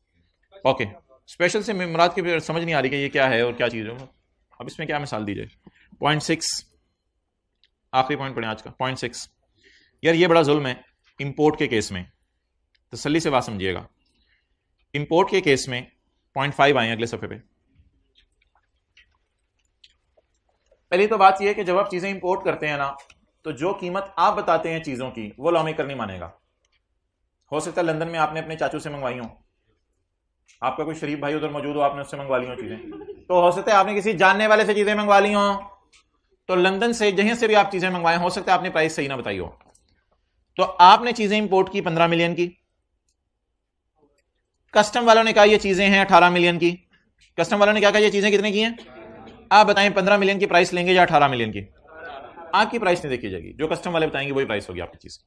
Okay, special से मुराद की समझ नहीं आ रही कि ये क्या है और क्या चीज है। अब इसमें क्या मिसाल दी जाए? 0.6, आखिरी पॉइंट पढ़ें आज का। 0.6 यार ये बड़ा जुल्म है इंपोर्ट के केस में, तसल्ली से बात समझिएगा। इंपोर्ट के केस में 0.5 आए अगले सफे पे। पहली तो बात यह है कि जब आप चीजें इंपोर्ट करते हैं ना, तो जो कीमत आप बताते हैं चीजों की, वो लॉ मेकर नहीं मानेगा। हो सकता है लंदन में आपने अपने चाचू से मंगवाई हो, आपका कोई शरीफ भाई उधर मौजूद हो, आपने उससे मंगवा ली हो चीजें, तो हो सकता है आपने किसी जानने वाले से चीजें मंगवा ली हो, तो लंदन से जहीं से भी आप चीजें मंगवाए, हो सकता है आपने प्राइस सही ना बताई हो। तो आपने चीजें इंपोर्ट की 15 मिलियन की, कस्टम वालों ने कहा ये चीजें हैं 18 मिलियन की। कस्टम वालों ने क्या कहा ये चीजें कितने की हैं? आप बताएं 15 मिलियन की प्राइस लेंगे या 18 मिलियन की? आपकी प्राइस नहीं देखी जाएगी, जो कस्टम वाले बताएंगे वही प्राइस होगी आपकी चीज।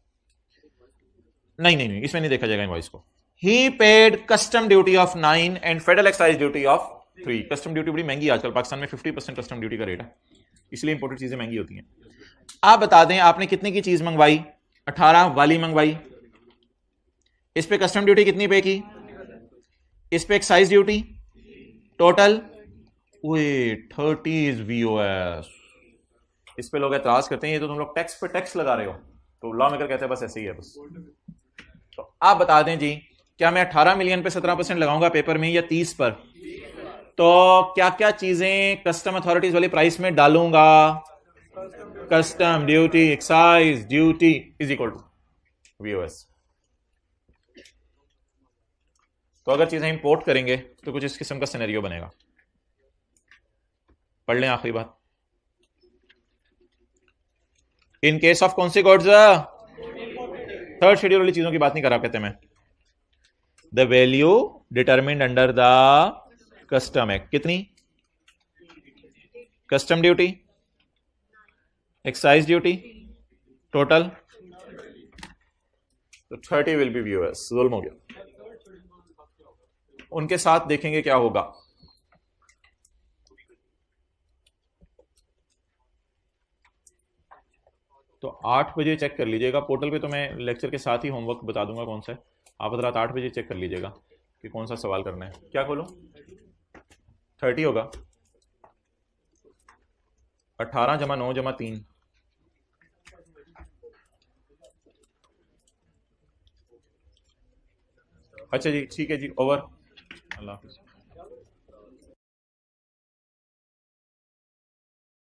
नहीं, इसमें नहीं देखा जाएगा इनवॉइस को। He paid custom duty of 9 and federal excise duty of 3। Custom duty बड़ी महंगी आजकल पाकिस्तान में, 50% कस्टम ड्यूटी का रेट है, इसलिए इंपोर्टेड चीजें महंगी होती हैं। आप बता दें आपने कितने की चीज मंगवाई? 18 वाली मंगवाई। इस पे कस्टम ड्यूटी कितनी पे की? इस पे excise duty total 30 is VOS. इस पे लोग एतराज करते हैं ये तो तुम लोग टैक्स पे टैक्स लगा रहे हो, तो लॉ मेकर कहते हैं बस ऐसे ही है बस। तो आप बता दें जी, क्या मैं 18 मिलियन पे 17% लगाऊंगा पेपर में या 30 पर? तो क्या क्या चीजें कस्टम अथॉरिटीज वाली प्राइस में डालूंगा? Custom duty, excise duty is equal to VOS. तो अगर चीजें इंपोर्ट करेंगे तो कुछ इस किस्म का सिनेरियो बनेगा। पढ़ लें आखिरी बात। इन केस ऑफ कौन सी गुड्स? थर्ड शेड्यूल वाली चीजों की बात नहीं कर रहा, कहते मैं the value determined under the custom act. कितनी? Custom duty, excise duty total, तो 30 विल बी वीओएस। जुल्म हो गया। उनके साथ देखेंगे क्या होगा। तो 8 बजे चेक कर लीजिएगा पोर्टल पे, तो मैं लेक्चर के साथ ही होमवर्क बता दूंगा कौन सा है। आप रात 8 बजे चेक कर लीजिएगा कि कौन सा सवाल करना है। क्या खोलो? 30 होगा, 18 जमा 9 जमा 3। अच्छा जी, ठीक है जी, ओवर। अल्लाह हाफिज़।